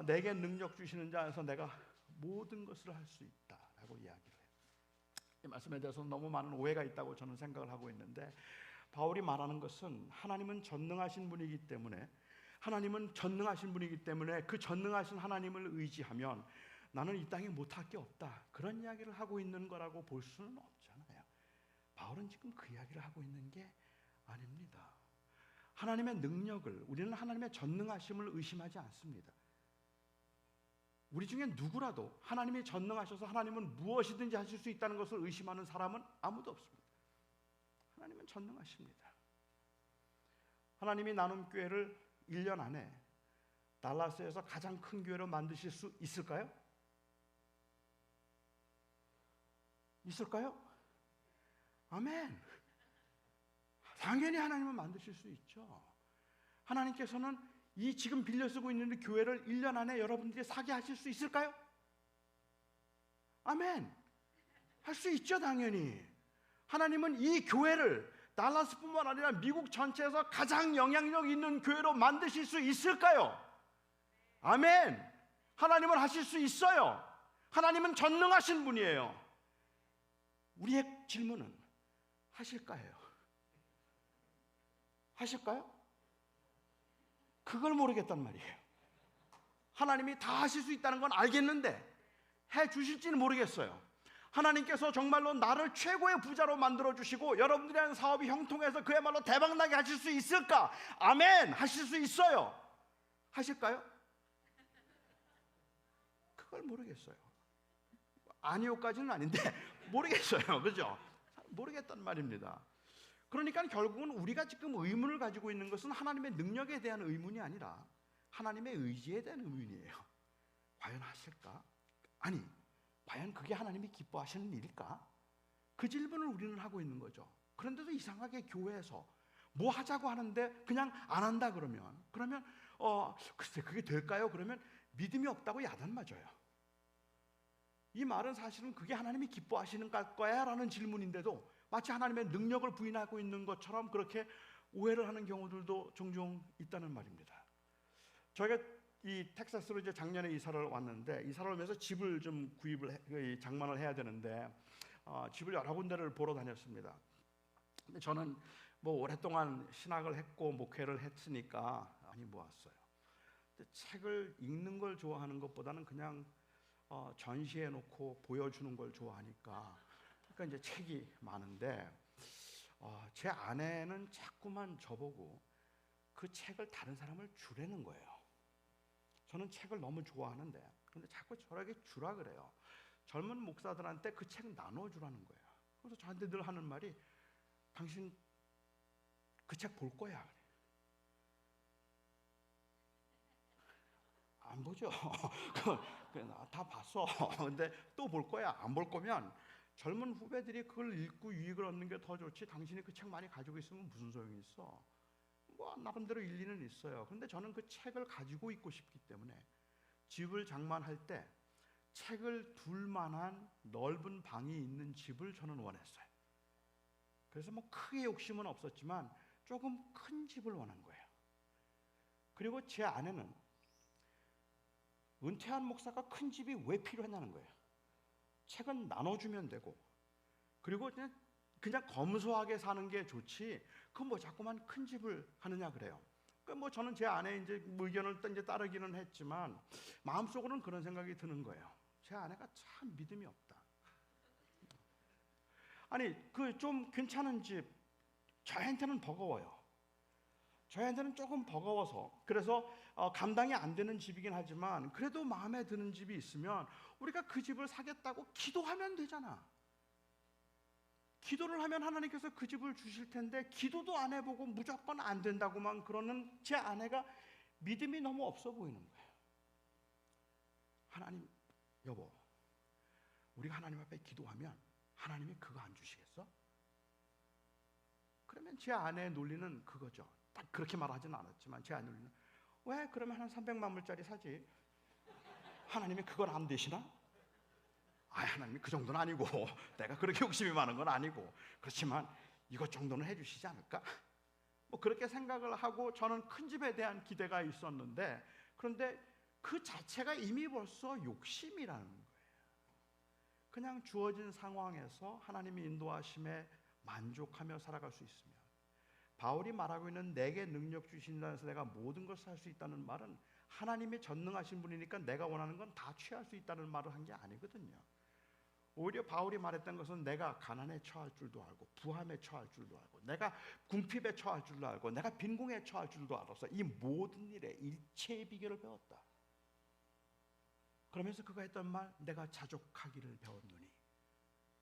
내게 능력 주시는 자 안에서 내가 모든 것을 할 수 있다라고 이야기를 해요. 이 말씀에 대해서 너무 많은 오해가 있다고 저는 생각을 하고 있는데, 바울이 말하는 것은 하나님은 전능하신 분이기 때문에 그 전능하신 하나님을 의지하면 나는 이 땅에 못할 게 없다, 그런 이야기를 하고 있는 거라고 볼 수는 없잖아요. 바울은 지금 그 이야기를 하고 있는 게 아닙니다. 하나님의 능력을, 우리는 하나님의 전능하심을 의심하지 않습니다. 우리 중에 누구라도 하나님이 전능하셔서 하나님은 무엇이든지 하실 수 있다는 것을 의심하는 사람은 아무도 없습니다. 하나님은 전능하십니다. 하나님이 나눔교회를 1년 안에 달라스에서 가장 큰 교회로 만드실 수 있을까요? 있을까요? 아멘. 당연히 하나님은 만드실 수 있죠. 하나님께서는 이 지금 빌려 쓰고 있는 교회를 1년 안에 여러분들이 사게 하실 수 있을까요? 아멘. 할 수 있죠, 당연히. 하나님은 이 교회를 달라스뿐만 아니라 미국 전체에서 가장 영향력 있는 교회로 만드실 수 있을까요? 아멘. 하나님은 하실 수 있어요. 하나님은 전능하신 분이에요. 우리의 질문은 하실까요? 하실까요? 그걸 모르겠단 말이에요. 하나님이 다 하실 수 있다는 건 알겠는데 해 주실지는 모르겠어요. 하나님께서 정말로 나를 최고의 부자로 만들어 주시고 여러분들이 하는 사업이 형통해서 그야말로 대박나게 하실 수 있을까? 아멘. 하실 수 있어요. 하실까요? 그걸 모르겠어요. 아니요까지는 아닌데 모르겠어요. 그죠? 모르겠단 말입니다. 그러니까 결국은 우리가 지금 의문을 가지고 있는 것은 하나님의 능력에 대한 의문이 아니라 하나님의 의지에 대한 의문이에요. 과연 하실까? 아니, 과연 그게 하나님이 기뻐하시는 일일까? 그 질문을 우리는 하고 있는 거죠. 그런데도 이상하게 교회에서 뭐 하자고 하는데 그냥 안 한다 그러면 글쎄 그게 될까요? 그러면 믿음이 없다고 야단 맞아요. 이 말은 사실은 그게 하나님이 기뻐하시는 거야? 라는 질문인데도 마치 하나님의 능력을 부인하고 있는 것처럼 그렇게 오해를 하는 경우들도 종종 있다는 말입니다. 저희가 이 텍사스로 이제 작년에 이사를 왔는데, 이사를 오면서 집을 좀 장만을 해야 되는데 집을 여러 군데를 보러 다녔습니다. 근데 저는 뭐 오랫동안 신학을 했고 목회를 했으니까 많이 모았어요. 근데 책을 읽는 걸 좋아하는 것보다는 그냥 전시해 놓고 보여주는 걸 좋아하니까, 그러니까 이제 책이 많은데 제 아내는 자꾸만 저보고 그 책을 다른 사람을 주라는 거예요. 저는 책을 너무 좋아하는데 근데 자꾸 저에게 주라 그래요. 젊은 목사들한테 그 책 나눠주라는 거예요. 그래서 저한테 늘 하는 말이, 당신 그 책 볼 거야. 안 보죠. 다 봤어. 근데 또 볼 거야. 안 볼 거면 젊은 후배들이 그걸 읽고 유익을 얻는 게 더 좋지, 당신이 그 책 많이 가지고 있으면 무슨 소용이 있어. 뭐 나름대로 일리는 있어요. 그런데 저는 그 책을 가지고 있고 싶기 때문에 집을 장만할 때 책을 둘 만한 넓은 방이 있는 집을 저는 원했어요. 그래서 뭐 크게 욕심은 없었지만 조금 큰 집을 원한 거예요. 그리고 제 아내는 은퇴한 목사가 큰 집이 왜 필요하냐는 거예요. 책은 나눠주면 되고, 그리고 그냥 검소하게 사는 게 좋지, 그 뭐 자꾸만 큰 집을 하느냐 그래요. 그러니까 뭐 저는 제 아내의 이제 의견을 이제 따르기는 했지만 마음속으로는 그런 생각이 드는 거예요. 제 아내가 참 믿음이 없다. 아니 그 좀 괜찮은 집 저한테는 버거워요. 저희한테는 조금 버거워서, 그래서 감당이 안 되는 집이긴 하지만 그래도 마음에 드는 집이 있으면 우리가 그 집을 사겠다고 기도하면 되잖아. 기도를 하면 하나님께서 그 집을 주실 텐데 기도도 안 해보고 무조건 안 된다고만 그러는 제 아내가 믿음이 너무 없어 보이는 거예요. 하나님, 여보, 우리가 하나님 앞에 기도하면 하나님이 그거 안 주시겠어? 그러면 제 아내의 논리는 그거죠. 딱 그렇게 말하지는 않았지만 제 아내의 논리는, 왜 그러면 한 300만 불짜리 사지? 하나님이 그걸 안 되시나? 하나님이 그 정도는 아니고 내가 그렇게 욕심이 많은 건 아니고, 그렇지만 이것 정도는 해주시지 않을까? 뭐 그렇게 생각을 하고 저는 큰 집에 대한 기대가 있었는데, 그런데 그 자체가 이미 벌써 욕심이라는 거예요. 그냥 주어진 상황에서 하나님의 인도하심에 만족하며 살아갈 수 있으면, 바울이 말하고 있는 내게 능력 주신다 해서 내가 모든 것을 할 수 있다는 말은 하나님이 전능하신 분이니까 내가 원하는 건 다 취할 수 있다는 말을 한 게 아니거든요. 오히려 바울이 말했던 것은 내가 가난에 처할 줄도 알고 부함에 처할 줄도 알고 내가 궁핍에 처할 줄도 알고 내가 빈궁에 처할 줄도 알아서 이 모든 일에 일체의 비결을 배웠다. 그러면서 그가 했던 말, 내가 자족하기를 배웠노니,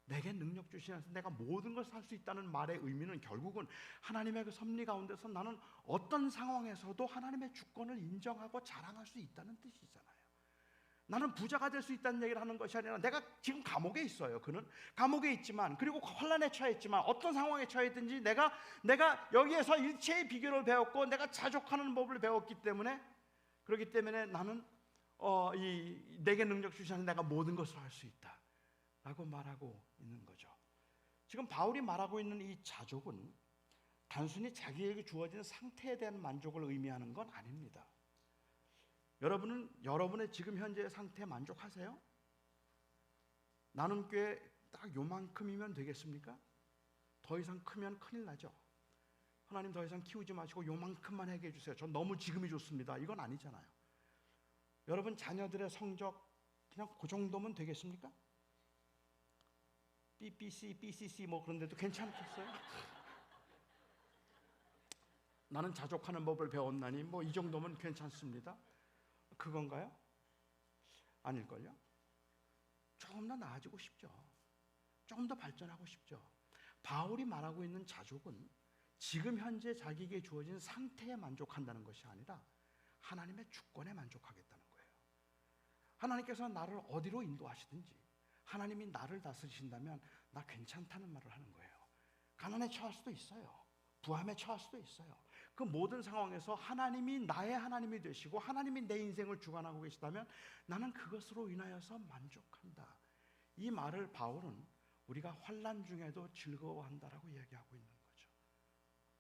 내게 능력 주시면서 내가 모든 것을 할 수 있다는 말의 의미는 결국은 하나님의 그 섭리 가운데서 나는 어떤 상황에서도 하나님의 주권을 인정하고 자랑할 수 있다는 뜻이잖아요. 나는 부자가 될 수 있다는 얘기를 하는 것이 아니라 내가 지금 감옥에 있어요. 그는 감옥에 있지만, 그리고 혼란에 처했지만, 어떤 상황에 처했든지 내가 여기에서 일체의 비결을 배웠고 내가 자족하는 법을 배웠기 때문에, 그렇기 때문에 나는 내게 능력 주시는 내가 모든 것을 할 수 있다 라고 말하고 있는 거죠. 지금 바울이 말하고 있는 이 자족은 단순히 자기에게 주어진 상태에 대한 만족을 의미하는 건 아닙니다. 여러분은 여러분의 지금 현재의 상태에 만족하세요? 나는 꽤 딱 요만큼이면 되겠습니까? 더 이상 크면 큰일 나죠. 하나님 더 이상 키우지 마시고 요만큼만 하게 해주세요. 전 너무 지금이 좋습니다. 이건 아니잖아요. 여러분 자녀들의 성적 그냥 그 정도면 되겠습니까? BBC, BCC 뭐 그런 데도 괜찮겠어요? 나는 자족하는 법을 배웠나니 뭐 이 정도면 괜찮습니다. 그건가요? 아닐걸요? 조금 더 나아지고 싶죠. 조금 더 발전하고 싶죠. 바울이 말하고 있는 자족은 지금 현재 자기에게 주어진 상태에 만족한다는 것이 아니라 하나님의 주권에 만족하겠다는 거예요. 하나님께서 나를 어디로 인도하시든지 하나님이 나를 다스리신다면 나 괜찮다는 말을 하는 거예요. 가난에 처할 수도 있어요. 부함에 처할 수도 있어요. 그 모든 상황에서 하나님이 나의 하나님이 되시고 하나님이 내 인생을 주관하고 계시다면 나는 그것으로 인하여서 만족한다. 이 말을 바울은 우리가 환난 중에도 즐거워한다라고 이야기하고 있는 거죠.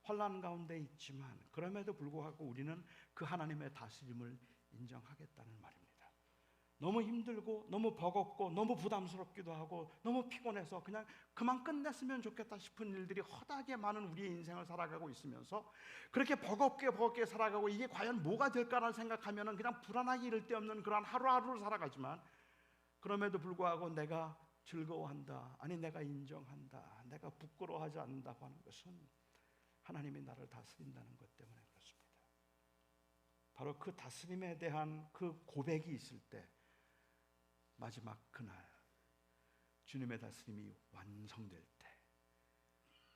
환난 가운데 있지만 그럼에도 불구하고 우리는 그 하나님의 다스림을 인정하겠다는 말입니다. 너무 힘들고 너무 버겁고 너무 부담스럽기도 하고 너무 피곤해서 그냥 그만 끝냈으면 좋겠다 싶은 일들이 허다하게 많은 우리의 인생을 살아가고 있으면서 그렇게 버겁게 살아가고 이게 과연 뭐가 될까를 생각하면 그냥 불안하기 이를 데 없는 그런 하루하루를 살아가지만 그럼에도 불구하고 내가 즐거워한다, 아니 내가 인정한다, 내가 부끄러워하지 않는다고 하는 것은 하나님이 나를 다스린다는 것 때문에 그렇습니다. 바로 그 다스림에 대한 그 고백이 있을 때 마지막 그날 주님의 다스림이 완성될 때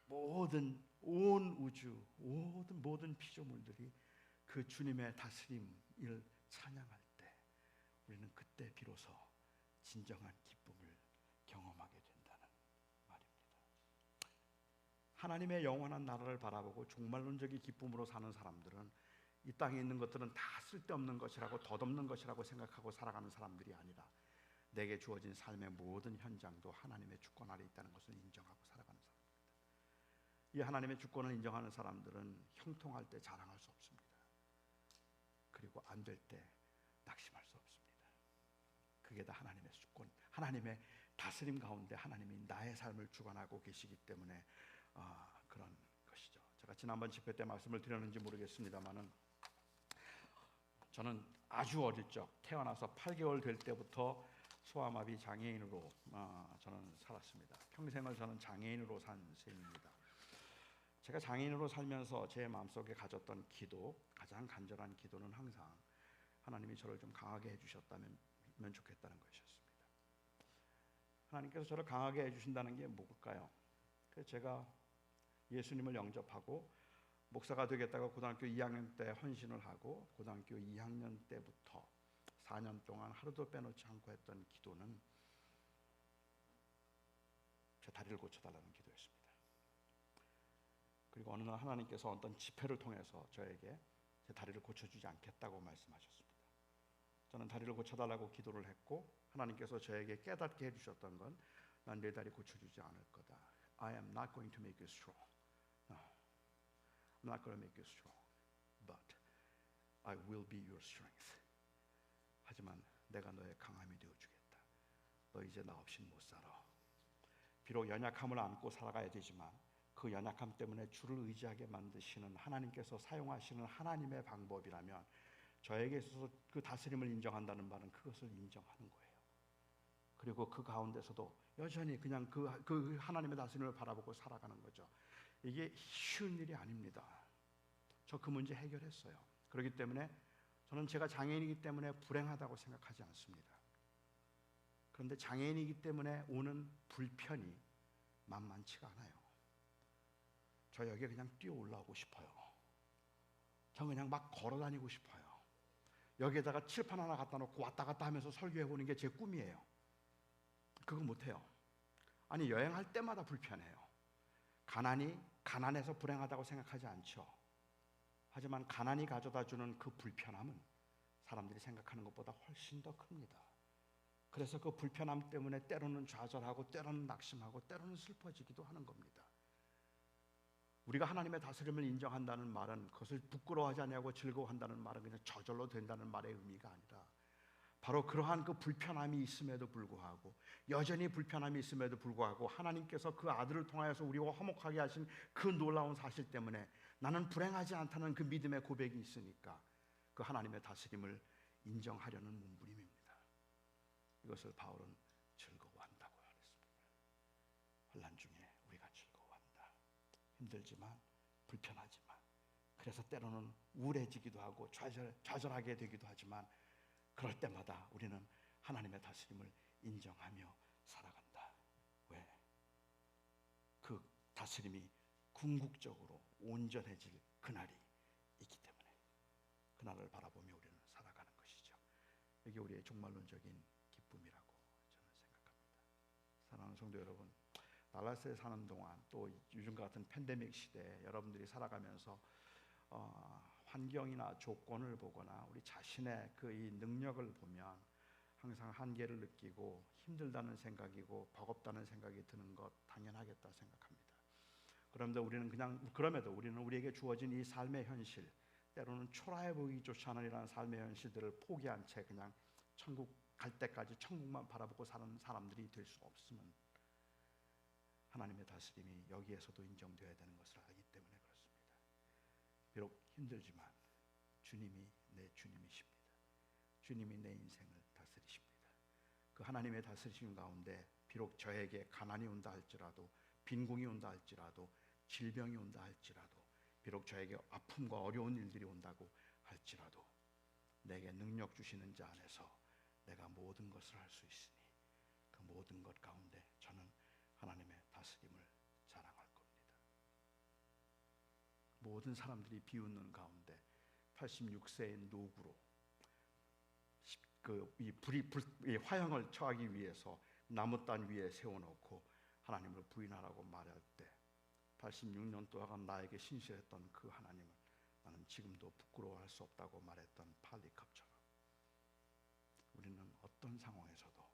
모든 온 우주 모든 피조물들이 그 주님의 다스림을 찬양할 때 우리는 그때 비로소 진정한 기쁨을 경험하게 된다는 말입니다. 하나님의 영원한 나라를 바라보고 종말론적인 기쁨으로 사는 사람들은 이 땅에 있는 것들은 다 쓸데없는 것이라고 덧없는 것이라고 생각하고 살아가는 사람들이 아니라 내게 주어진 삶의 모든 현장도 하나님의 주권 아래 있다는 것을 인정하고 살아가는 사람입니다. 이 하나님의 주권을 인정하는 사람들은 형통할 때 자랑할 수 없습니다. 그리고 안 될 때 낙심할 수 없습니다. 그게 다 하나님의 주권, 하나님의 다스림 가운데 하나님이 나의 삶을 주관하고 계시기 때문에 그런 것이죠. 제가 지난번 집회 때 말씀을 드렸는지 모르겠습니다만은 저는 아주 어릴 적 태어나서 8개월 될 때부터 소아마비 장애인으로 저는 살았습니다. 평생을 저는 장애인으로 산 셈입니다. 제가 장애인으로 살면서 제 마음속에 가졌던 기도, 가장 간절한 기도는 항상 하나님이 저를 좀 강하게 해주셨다면 좋겠다는 것이었습니다. 하나님께서 저를 강하게 해주신다는 게 뭘까요? 그래서 제가 예수님을 영접하고 목사가 되겠다고 고등학교 2학년 때 헌신을 하고 고등학교 2학년 때부터 4년 동안 하루도 빼놓지 않고 했던 기도는 제 다리를 고쳐달라는 기도였습니다. 그리고 어느 날 하나님께서 어떤 집회를 통해서 저에게 제 다리를 고쳐주지 않겠다고 말씀하셨습니다. 저는 다리를 고쳐달라고 기도를 했고 하나님께서 저에게 깨닫게 해주셨던 건 난 내 다리 고쳐주지 않을 거다. I am not going to make you strong. No, I'm not going to make you strong. But I will be your strength. 하지만 내가 너의 강함이 되어주겠다. 너 이제 나 없인 못 살아. 비록 연약함을 안고 살아가야 되지만 그 연약함 때문에 주를 의지하게 만드시는 하나님께서 사용하시는 하나님의 방법이라면 저에게 있어서 그 다스림을 인정한다는 말은 그것을 인정하는 거예요. 그리고 그 가운데서도 여전히 그냥 그 하나님의 다스림을 바라보고 살아가는 거죠. 이게 쉬운 일이 아닙니다. 저 그 문제 해결했어요. 그렇기 때문에 저는 제가 장애인이기 때문에 불행하다고 생각하지 않습니다. 그런데 장애인이기 때문에 오는 불편이 만만치가 않아요. 저 여기에 그냥 뛰어 올라오고 싶어요. 저 그냥 막 걸어 다니고 싶어요. 여기에다가 칠판 하나 갖다 놓고 왔다 갔다 하면서 설교해 보는 게 제 꿈이에요. 그거 못해요. 아니, 여행할 때마다 불편해요. 가난해서 불행하다고 생각하지 않죠. 하지만 가난이 가져다 주는 그 불편함은 사람들이 생각하는 것보다 훨씬 더 큽니다. 그래서 그 불편함 때문에 때로는 좌절하고 때로는 낙심하고 때로는 슬퍼지기도 하는 겁니다. 우리가 하나님의 다스림을 인정한다는 말은 그것을 부끄러워하지 않냐고 즐거워한다는 말은 그냥 저절로 된다는 말의 의미가 아니라 바로 그러한 그 불편함이 있음에도 불구하고 여전히 불편함이 있음에도 불구하고 하나님께서 그 아들을 통하여서 우리와 화목하게 하신 그 놀라운 사실 때문에 나는 불행하지 않다는 그 믿음의 고백이 있으니까 그 하나님의 다스림을 인정하려는 몸부림입니다. 이것을 바울은 즐거워한다고 했습니다. 환난 중에 우리가 즐거워한다. 힘들지만 불편하지만 그래서 때로는 우울해지기도 하고 좌절하게 되기도 하지만 그럴 때마다 우리는 하나님의 다스림을 인정하며 살아간다. 왜? 그 다스림이 궁극적으로 온전해질 그날이 있기 때문에 그날을 바라보며 우리는 살아가는 것이죠. 이게 우리의 종말론적인 기쁨이라고 저는 생각합니다. 사랑하는 성도 여러분, 달라스에 사는 동안 또 요즘과 같은 팬데믹 시대에 여러분들이 살아가면서 환경이나 조건을 보거나 우리 자신의 그 이 능력을 보면 항상 한계를 느끼고 힘들다는 생각이고 버겁다는 생각이 드는 것 당연하겠다 생각합니다. 그럼에도 우리는 우리에게 주어진 이 삶의 현실, 때로는 초라해 보이기조차 하느니라는 삶의 현실들을 포기한 채 그냥 천국 갈 때까지 천국만 바라보고 사는 사람들이 될 수 없음은 하나님의 다스림이 여기에서도 인정되어야 되는 것을 알기 때문에 그렇습니다. 비록 힘들지만 주님이 내 주님이십니다. 주님이 내 인생을 다스리십니다. 그 하나님의 다스리심 가운데 비록 저에게 가난이 온다 할지라도 빈궁이 온다 할지라도 질병이 온다 할지라도 비록 저에게 아픔과 어려운 일들이 온다고 할지라도 내게 능력 주시는 자 안에서 내가 모든 것을 할 수 있으니 그 모든 것 가운데 저는 하나님의 다스림을 자랑할 겁니다. 모든 사람들이 비웃는 가운데 86세의 노구로 이 화형을 처하기 위해서 나무단 위에 세워놓고 하나님을 부인하라고 말할 때 86년 동안 나에게 신실했던 그 하나님을 나는 지금도 부끄러워할 수 없다고 말했던 팔리캅처럼 우리는 어떤 상황에서도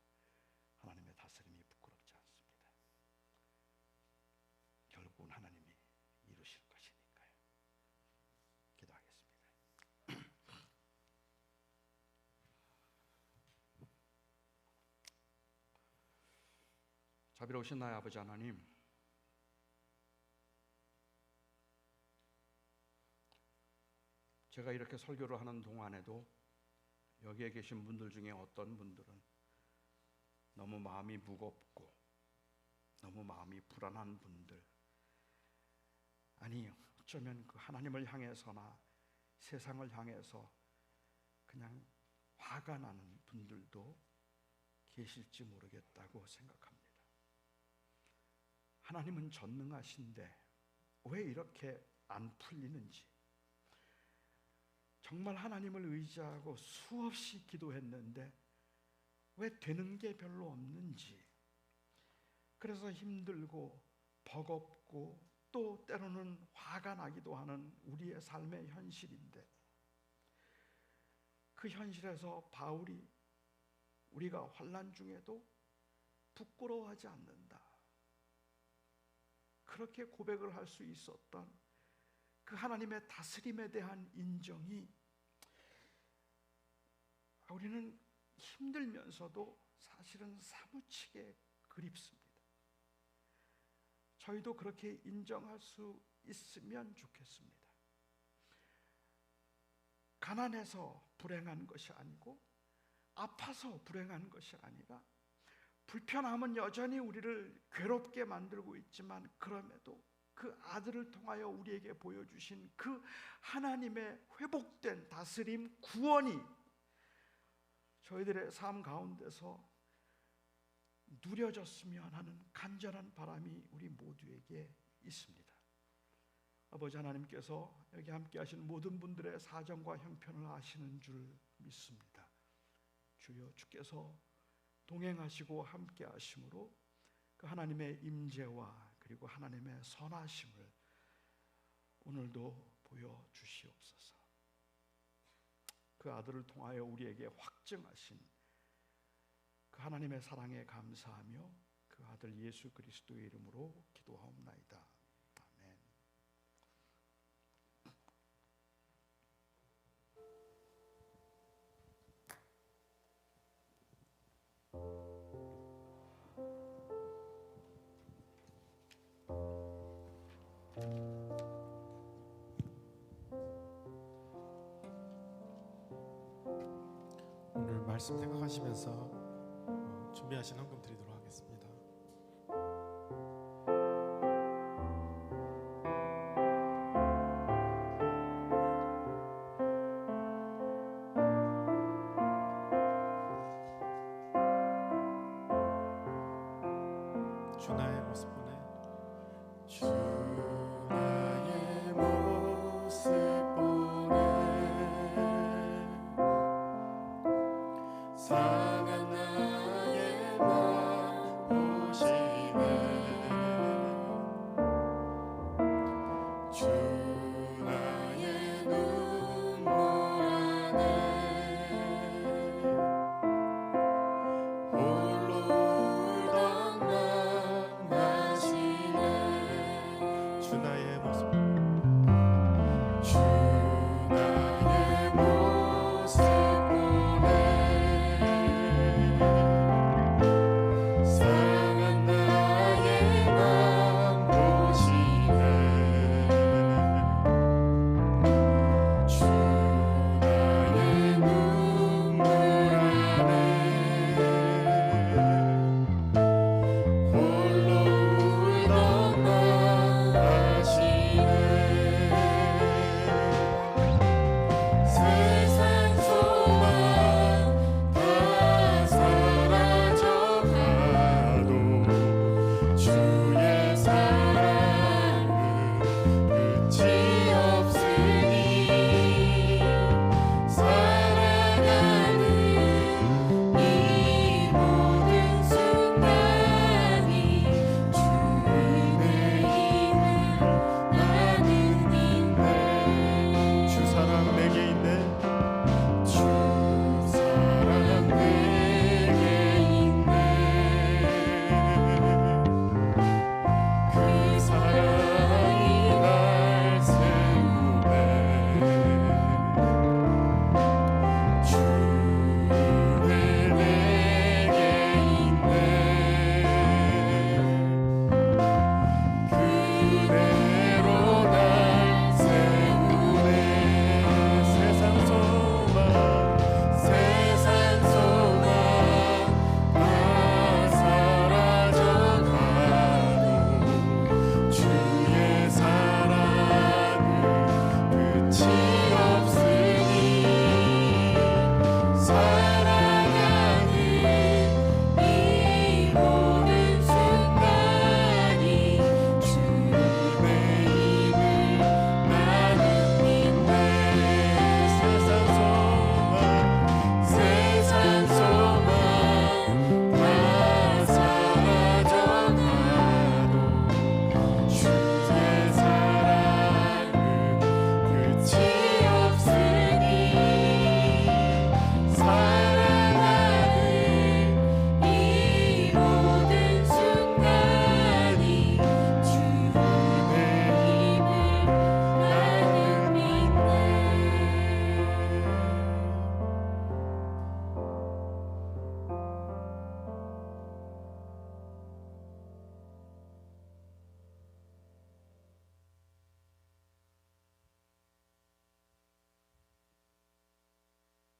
하나님의 다스림이 부끄럽지 않습니다. 결국은 하나님이 이루실 것이니까요. 기도하겠습니다. 자비로우신 나의 아버지 하나님, 제가 이렇게 설교를 하는 동안에도 여기에 계신 분들 중에 어떤 분들은 너무 마음이 무겁고 너무 마음이 불안한 분들, 아니 어쩌면 그 하나님을 향해서나 세상을 향해서 그냥 화가 나는 분들도 계실지 모르겠다고 생각합니다. 하나님은 전능하신데 왜 이렇게 안 풀리는지, 정말 하나님을 의지하고 수없이 기도했는데 왜 되는 게 별로 없는지, 그래서 힘들고 버겁고 또 때로는 화가 나기도 하는 우리의 삶의 현실인데 그 현실에서 바울이 우리가 환난 중에도 부끄러워하지 않는다, 그렇게 고백을 할 수 있었던 그 하나님의 다스림에 대한 인정이 우리는 힘들면서도 사실은 사무치게 그립습니다. 저희도 그렇게 인정할 수 있으면 좋겠습니다. 가난해서 불행한 것이 아니고 아파서 불행한 것이 아니라 불편함은 여전히 우리를 괴롭게 만들고 있지만 그럼에도 그 아들을 통하여 우리에게 보여주신 그 하나님의 회복된 다스림, 구원이 저희들의 삶 가운데서 누려졌으면 하는 간절한 바람이 우리 모두에게 있습니다. 아버지 하나님께서 여기 함께 하신 모든 분들의 사정과 형편을 아시는 줄 믿습니다. 주여, 주께서 동행하시고 함께 하심으로 그 하나님의 임재와 그리고 하나님의 선하심을 오늘도 보여주시옵소서. 그 아들을 통하여 우리에게 확증하신 그 하나님의 사랑에 감사하며 그 아들 예수 그리스도의 이름으로 기도하옵나이다. 아멘. 오늘 말씀 생각하시면서 준비하신 헌금 드리도록 하겠습니다. 주 나의 모습 보내 주 나의 모습 보내 상한 나의 맘 보시네 주 나의 눈물 안에 홀로 울던 맘 하시네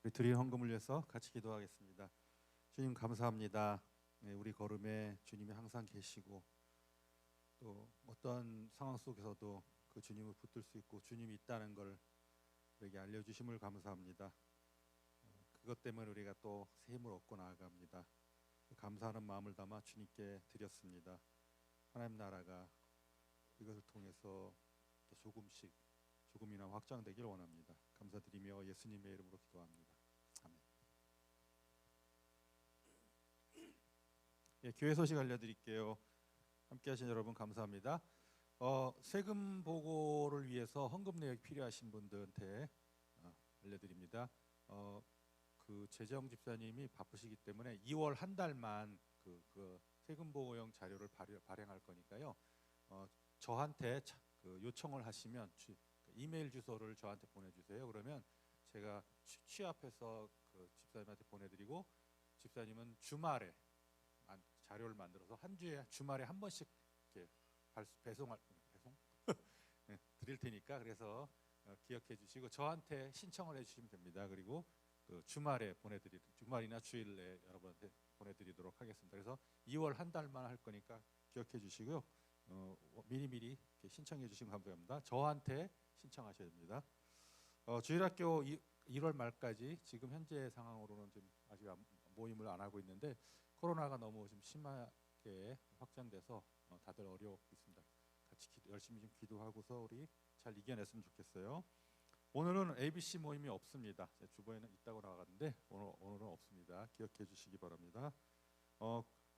우리 드린 헌금을 위해서 같이 기도하겠습니다. 주님 감사합니다. 네, 우리 걸음에 주님이 항상 계시고 또 어떤 상황 속에서도 그 주님을 붙들 수 있고 주님이 있다는 걸 우리에게 알려주심을 감사합니다. 그것 때문에 우리가 또 새 힘을 얻고 나아갑니다. 감사하는 마음을 담아 주님께 드렸습니다. 하나님 나라가 이것을 통해서 또 조금이나 확장되기를 원합니다. 감사드리며 예수님의 이름으로 기도합니다. 아멘. 예, 교회 소식 알려드릴게요. 함께하신 여러분 감사합니다. 세금 보고를 위해서 헌금 내역이 필요하신 분들한테 알려드립니다. 그 재정 집사님이 바쁘시기 때문에 2월 한 달만 그 세금 보고용 자료를 발행할 거니까요. 저한테 그 요청을 하시면 이메일 주소를 저한테 보내주세요. 그러면 제가 취합해서 그 집사님한테 보내드리고 집사님은 주말에 자료를 만들어서 한 주에 주말에 한 번씩 이렇게 배송 네, 드릴 테니까 그래서 기억해 주시고 저한테 신청을 해주시면 됩니다. 그리고 그 주말이나 주일에 여러분한테 보내드리도록 하겠습니다. 그래서 2월 한 달만 할 거니까 기억해 주시고요. 미리미리 신청해 주시면 감사합니다. 저한테 신청하셔야 됩니다. 주일학교 1월 말까지 지금 현재 상황으로는 좀 아직 모임을 안 하고 있는데 코로나가 너무 좀 심하게 확장돼서 다들 어려워 있습니다. 같이 열심히 좀 기도하고서 우리 잘 이겨냈으면 좋겠어요. 오늘은 ABC 모임이 없습니다. 제 주보에는 있다고 나갔는데 오늘은 없습니다. 기억해 주시기 바랍니다.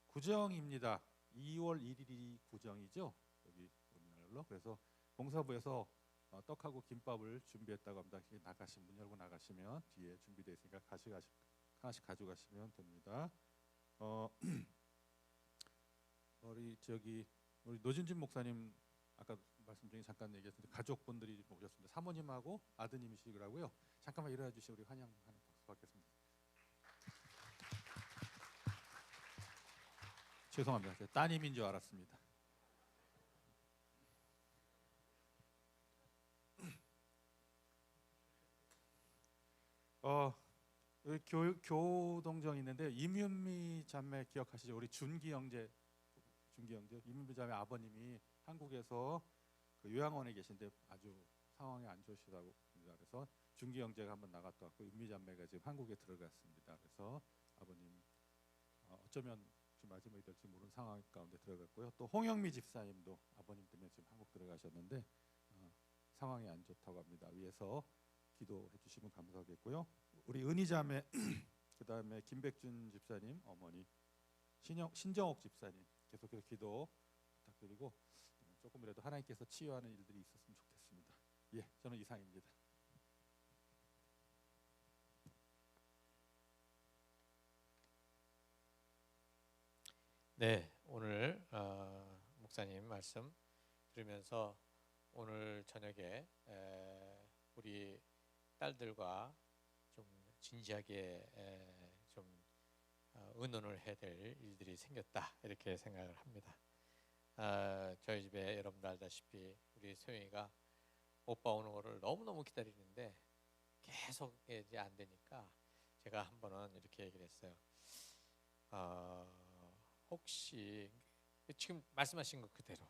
구정입니다. 2월 1일이 구정이죠. 여기 우리나라로. 그래서 봉사부에서 떡하고 김밥을 준비했다고 합니다. 문 열고 나가시면 뒤에 준비되어 있으니까 하나씩 가져가시면 됩니다. 우리 노진진 목사님 아까 말씀 중에 잠깐 얘기했는데 가족분들이 오셨습니다. 사모님하고 아드님이시라고요. 잠깐만 일어나 주시면 우리 환영하는 박수 받겠습니다. 죄송합니다. 제가 따님인 줄 알았습니다. 여기 교동정 있는데 임윤미 자매 기억하시죠? 우리 준기 형제 임윤미 자매 아버님이 한국에서 그 요양원에 계신데 아주 상황이 안 좋으시다고 합니다. 그래서 준기 형제가 한번 나갔다 왔고 윤미 자매가 지금 한국에 들어갔습니다. 그래서 아버님 어쩌면 지금 마지막이 될지 모르는 상황 가운데 들어갔고요. 또 홍영미 집사님도 아버님 때문에 지금 한국 들어가셨는데 상황이 안 좋다고 합니다. 위에서 기도해 주시면 감사하겠고요. 우리 은희자매 그다음에 김백준 집사님 어머니 신정옥 집사님 계속해서 기도 부탁드리고 조금이라도 하나님께서 치유하는 일들이 있었으면 좋겠습니다. 예, 저는 이상입니다. 네, 오늘 목사님 말씀 들으면서 오늘 저녁에 우리 딸들과 좀 진지하게 좀 의논을 해야 될 일들이 생겼다 이렇게 생각을 합니다. 저희 집에 여러분들 알다시피 우리 소영이가 오빠 오는 거를 너무너무 기다리는데 계속 이제 안 되니까 제가 한 번은 이렇게 얘기를 했어요. 혹시 지금 말씀하신 것 그대로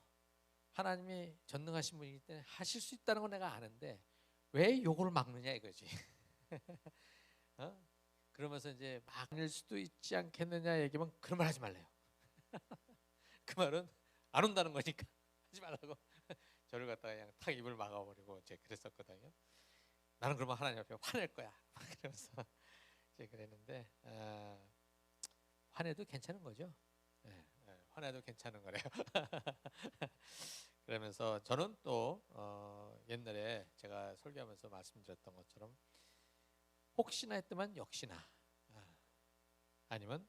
하나님이 전능하신 분이기 때문에 하실 수 있다는 건 내가 아는데 왜 요걸 막느냐 이거지. 그러면서 이제 막을 수도 있지 않겠느냐 얘기하면 그런 말 하지 말래요. 그 말은 안 온다는 거니까 하지 말라고 저를 갖다가 그냥 탁 입을 막아버리고 이제 그랬었거든요. 나는 그러면 하나님 앞에 화낼 거야. 그러면서 이제 그랬는데 화내도 괜찮은 거죠. 화내도 괜찮은 거래요. 그러면서 저는 또 옛날에 제가 설교하면서 말씀드렸던 것처럼 혹시나 했더만 역시나 아니면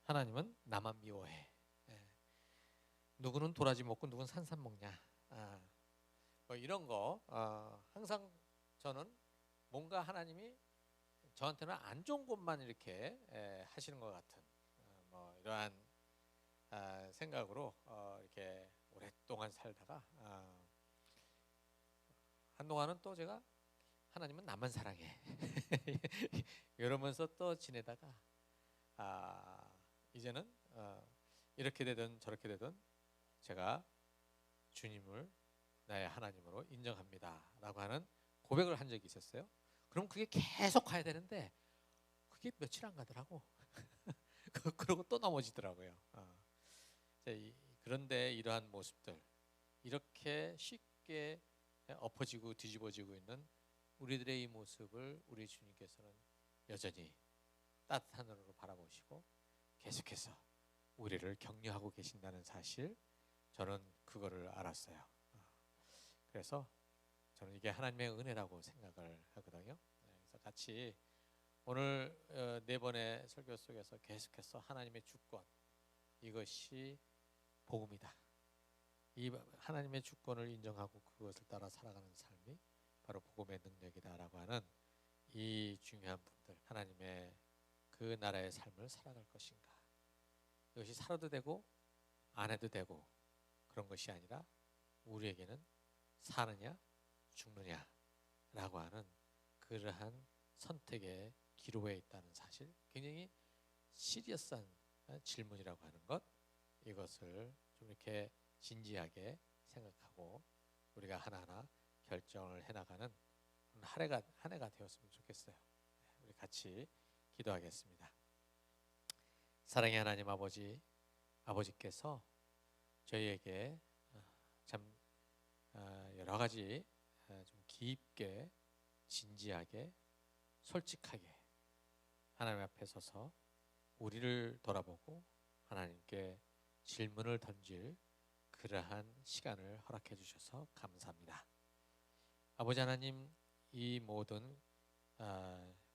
하나님은 나만 미워해. 누구는 도라지 먹고 누구는 산삼 먹냐. 뭐 이런 거 항상 저는 뭔가 하나님이 저한테는 안 좋은 것만 이렇게 하시는 것 같은 뭐 이러한 생각으로 이렇게 오랫동안 살다가 한동안은 또 제가 하나님은 나만 사랑해. 이러면서 또 지내다가 이제는 이렇게 되든 저렇게 되든 제가 주님을 나의 하나님으로 인정합니다라고 하는 고백을 한 적이 있었어요. 그럼 그게 계속 가야 되는데 그게 며칠 안 가더라고. 그러고 또 넘어지더라고요. 그런데 이러한 모습들, 이렇게 쉽게 엎어지고 뒤집어지고 있는 우리들의 이 모습을 우리 주님께서는 여전히 따뜻한 눈으로 바라보시고 계속해서 우리를 격려하고 계신다는 사실, 저는 그거를 알았어요. 그래서 저는 이게 하나님의 은혜라고 생각을 하거든요. 그래서 같이 오늘 네 번의 설교 속에서 계속해서 하나님의 주권, 이것이 복음이다. 이 하나님의 주권을 인정하고 그것을 따라 살아가는 삶이 바로 복음의 능력이다라고 하는 이 중요한 부분들, 하나님의 그 나라의 삶을 살아갈 것인가, 이것이 살아도 되고 안 해도 되고 그런 것이 아니라 우리에게는 사느냐 죽느냐라고 하는 그러한 선택의 기로에 있다는 사실, 굉장히 시리어스한 질문이라고 하는 것, 이것을 좀 이렇게 진지하게 생각하고 우리가 하나하나 결정을 해나가는 한 해가 되었으면 좋겠어요. 우리 같이 기도하겠습니다. 사랑의 하나님 아버지, 아버지께서 저희에게 참 여러 가지 좀 깊게 진지하게 솔직하게 하나님 앞에 서서 우리를 돌아보고 하나님께 질문을 던질 그러한 시간을 허락해 주셔서 감사합니다. 아버지 하나님, 이 모든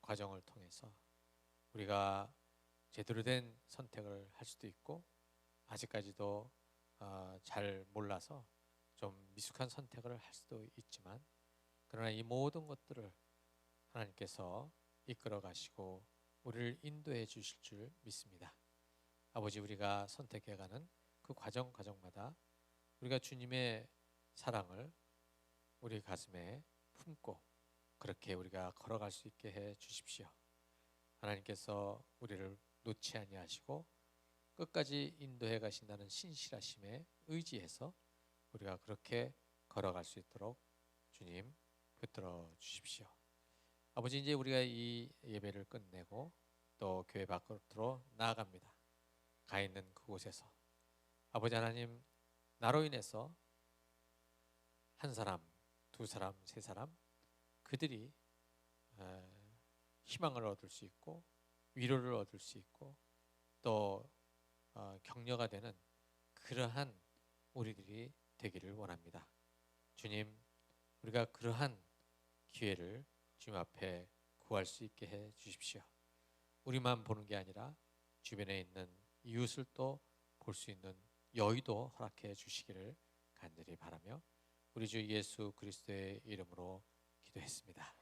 과정을 통해서 우리가 제대로 된 선택을 할 수도 있고 아직까지도 잘 몰라서 좀 미숙한 선택을 할 수도 있지만, 그러나 이 모든 것들을 하나님께서 이끌어 가시고 우리를 인도해 주실 줄 믿습니다. 아버지, 우리가 선택해가는 그 과정마다 우리가 주님의 사랑을 우리 가슴에 품고 그렇게 우리가 걸어갈 수 있게 해 주십시오. 하나님께서 우리를 놓지 아니하시고 끝까지 인도해 가신다는 신실하심에 의지해서 우리가 그렇게 걸어갈 수 있도록 주님 붙들어 주십시오. 아버지, 이제 우리가 이 예배를 끝내고 또 교회 밖으로 나아갑니다. 가 있는 그곳에서 아버지 하나님, 나로 인해서 한 사람, 두 사람, 세 사람, 그들이 희망을 얻을 수 있고 위로를 얻을 수 있고 또 격려가 되는 그러한 우리들이 되기를 원합니다. 주님, 우리가 그러한 기회를 주님 앞에 구할 수 있게 해 주십시오. 우리만 보는 게 아니라 주변에 있는 이웃을 또 볼 수 있는 여유도 허락해 주시기를 간절히 바라며 우리 주 예수 그리스도의 이름으로 기도했습니다.